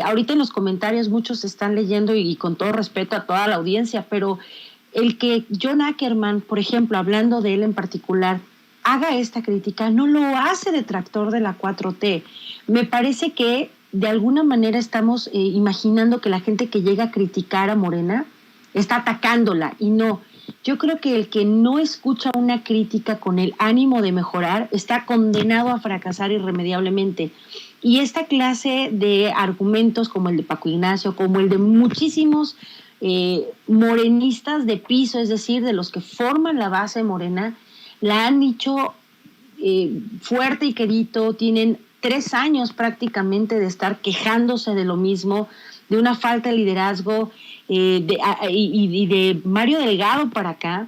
Ahorita en los comentarios muchos están leyendo, y con todo respeto a toda la audiencia, pero el que John Ackerman, por ejemplo, hablando de él en particular, haga esta crítica, no lo hace detractor de la 4T. Me parece que de alguna manera estamos imaginando que la gente que llega a criticar a Morena está atacándola, y no. Yo creo que el que no escucha una crítica con el ánimo de mejorar está condenado a fracasar irremediablemente. Y esta clase de argumentos, como el de Paco Ignacio, como el de muchísimos morenistas de piso, es decir, de los que forman la base Morena, la han dicho fuerte y querido. Tienen 3 años prácticamente de estar quejándose de lo mismo, de una falta de liderazgo, y de Mario Delgado para acá,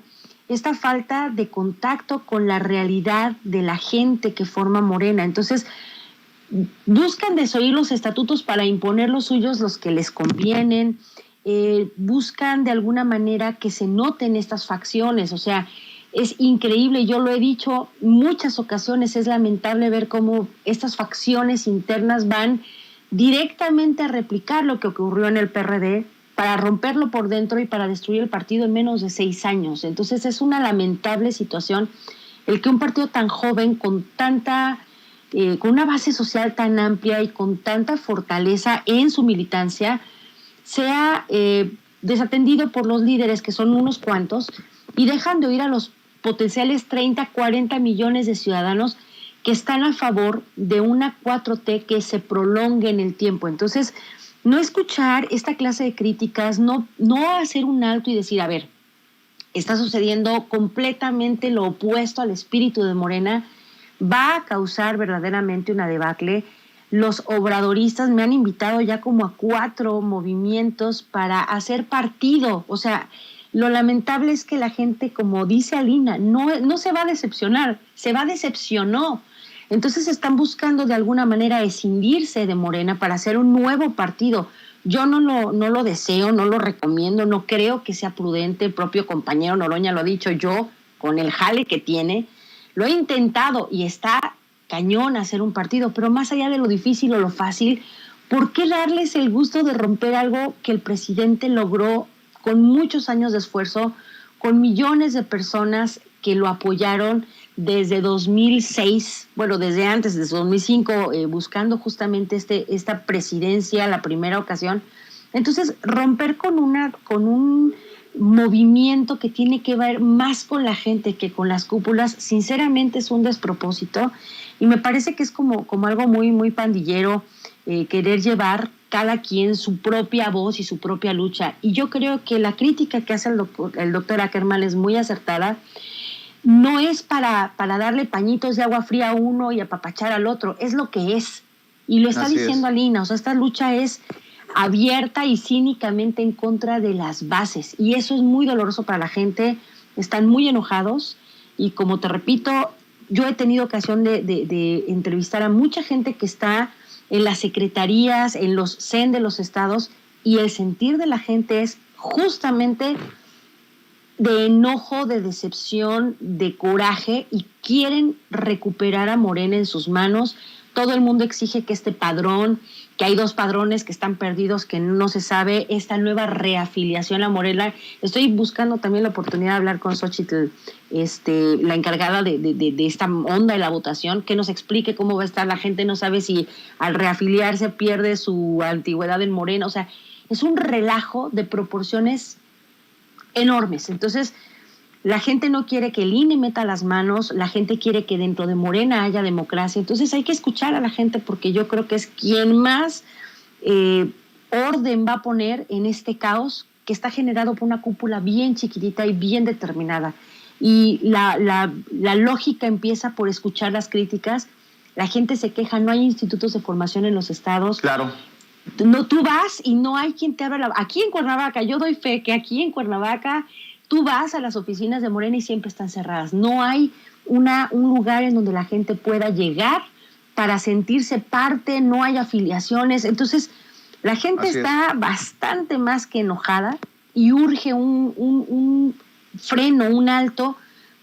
esta falta de contacto con la realidad de la gente que forma Morena. Entonces, buscan desoír los estatutos para imponer los suyos, los que les convienen, buscan de alguna manera que se noten estas facciones. O sea, es increíble, yo lo he dicho muchas ocasiones, es lamentable ver cómo estas facciones internas van directamente a replicar lo que ocurrió en el PRD, para romperlo por dentro y para destruir el partido en menos de 6 años. Entonces es una lamentable situación el que un partido tan joven, con una base social tan amplia y con tanta fortaleza en su militancia, sea desatendido por los líderes, que son unos cuantos, y dejan de oír a los potenciales 30, 40 millones de ciudadanos que están a favor de una 4T que se prolongue en el tiempo. Entonces, no escuchar esta clase de críticas, no hacer un alto y decir, a ver, está sucediendo completamente lo opuesto al espíritu de Morena, va a causar verdaderamente una debacle. Los obradoristas me han invitado ya como a 4 movimientos para hacer partido. O sea, lo lamentable es que la gente, como dice Alina, no se va a decepcionar, decepcionó. Entonces están buscando de alguna manera escindirse de Morena para hacer un nuevo partido. Yo no lo deseo, no lo recomiendo, no creo que sea prudente. El propio compañero Noroña lo ha dicho. Yo, con el jale que tiene, lo he intentado y está cañón hacer un partido, pero más allá de lo difícil o lo fácil, ¿por qué darles el gusto de romper algo que el presidente logró con muchos años de esfuerzo, con millones de personas que lo apoyaron desde 2006, bueno, desde antes, desde 2005, buscando justamente esta presidencia, la primera ocasión? Entonces, romper con un movimiento que tiene que ver más con la gente que con las cúpulas, sinceramente es un despropósito, y me parece que es como algo muy, muy pandillero, querer llevar cada quien su propia voz y su propia lucha. Y yo creo que la crítica que hace el doctor Ackerman es muy acertada. No es para darle pañitos de agua fría a uno y apapachar al otro, es lo que es. Y lo está diciendo Alina, o sea, esta lucha es abierta y cínicamente en contra de las bases. Y eso es muy doloroso para la gente, están muy enojados. Y como te repito, yo he tenido ocasión de entrevistar a mucha gente que está en las secretarías, en los CEN de los estados, y el sentir de la gente es justamente de enojo, de decepción, de coraje, y quieren recuperar a Morena en sus manos. Todo el mundo exige que este padrón, que hay 2 padrones que están perdidos, que no se sabe, esta nueva reafiliación a Morena. Estoy buscando también la oportunidad de hablar con Xochitl, la encargada de esta onda de la votación, que nos explique cómo va a estar. La gente no sabe si al reafiliarse pierde su antigüedad en Morena. O sea, es un relajo de proporciones enormes. Entonces, la gente no quiere que el INE meta las manos, la gente quiere que dentro de Morena haya democracia. Entonces hay que escuchar a la gente, porque yo creo que es quien más orden va a poner en este caos que está generado por una cúpula bien chiquitita y bien determinada. Y la lógica empieza por escuchar las críticas. La gente se queja, no hay institutos de formación en los estados. Claro. No, tú vas y no hay quien te abra Aquí en Cuernavaca, yo doy fe que aquí en Cuernavaca tú vas a las oficinas de Morena y siempre están cerradas. No hay un lugar en donde la gente pueda llegar para sentirse parte, no hay afiliaciones. Entonces, la gente está bastante más que enojada y urge un freno, un alto,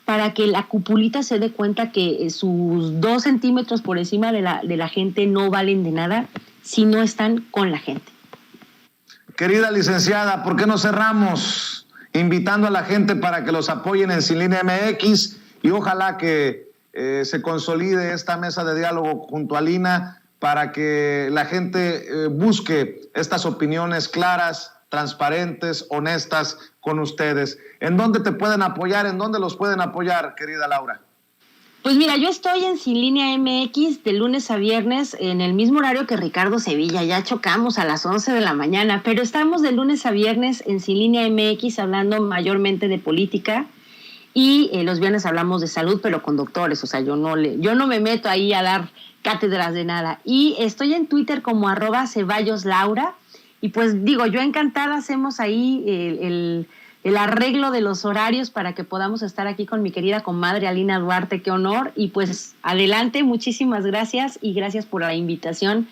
para que la cupulita se dé cuenta que sus 2 centímetros por encima de la gente no valen de nada si no están con la gente. Querida licenciada, ¿por qué no cerramos invitando a la gente para que los apoyen en Sin Línea MX, y ojalá que se consolide esta mesa de diálogo junto a Alina para que la gente busque estas opiniones claras, transparentes, honestas con ustedes? ¿En dónde te pueden apoyar? ¿En dónde los pueden apoyar, querida Laura? Pues mira, yo estoy en Sin Línea MX de lunes a viernes en el mismo horario que Ricardo Sevilla. Ya chocamos a las 11 de la mañana, pero estamos de lunes a viernes en Sin Línea MX hablando mayormente de política, y los viernes hablamos de salud, pero con doctores. O sea, yo no me meto ahí a dar cátedras de nada. Y estoy en Twitter como @CeballosLaura. Y pues digo, yo encantada, hacemos ahí el arreglo de los horarios para que podamos estar aquí con mi querida comadre Alina Duarte. Qué honor. Y pues adelante, muchísimas gracias, y gracias por la invitación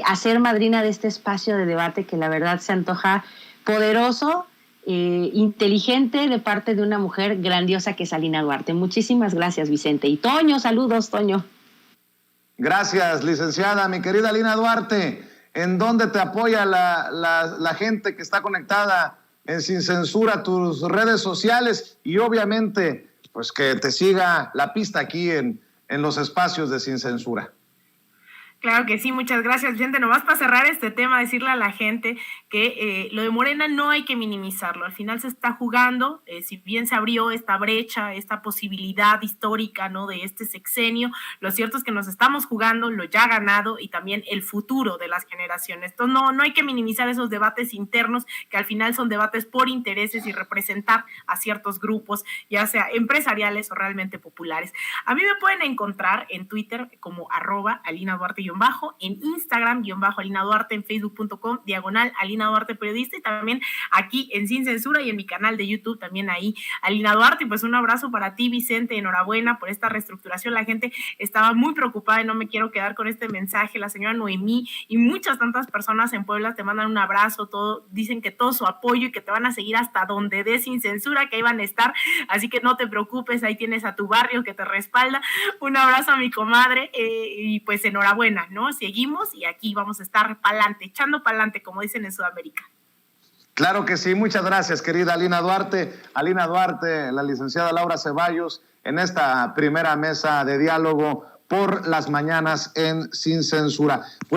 a ser madrina de este espacio de debate que la verdad se antoja poderoso, inteligente, de parte de una mujer grandiosa que es Alina Duarte. Muchísimas gracias, Vicente. Y Toño, saludos, Toño. Gracias, licenciada. Mi querida Alina Duarte, ¿en dónde te apoya la gente que está conectada en Sin Censura, tus redes sociales, y obviamente pues que te siga la pista aquí en los espacios de Sin Censura? Claro que sí, muchas gracias, Vicente. Nomás para cerrar este tema, decirle a la gente que lo de Morena no hay que minimizarlo. Al final se está jugando, si bien se abrió esta brecha, esta posibilidad histórica, ¿no?, de este sexenio, lo cierto es que nos estamos jugando lo ya ganado y también el futuro de las generaciones. Entonces no hay que minimizar esos debates internos, que al final son debates por intereses y representar a ciertos grupos, ya sea empresariales o realmente populares. A mí me pueden encontrar en Twitter como @AlinaDuarte_, en Instagram _Alina Duarte, en Facebook.com /Alina Duarte Periodista, y también aquí en Sin Censura y en mi canal de YouTube también ahí Alina Duarte. Y pues un abrazo para ti, Vicente, enhorabuena por esta reestructuración. La gente estaba muy preocupada y no me quiero quedar con este mensaje. La señora Noemí y muchas tantas personas en Puebla te mandan un abrazo, dicen que todo su apoyo y que te van a seguir hasta donde dé Sin Censura, que ahí van a estar, así que no te preocupes, ahí tienes a tu barrio que te respalda. Un abrazo a mi comadre, y pues enhorabuena, ¿no? Seguimos y aquí vamos a estar pa'lante, echando pa'lante, como dicen en Sudamérica. Claro que sí, muchas gracias, querida Alina Duarte. Alina Duarte, la licenciada Laura Ceballos, en esta primera mesa de diálogo por las mañanas en Sin Censura. Pues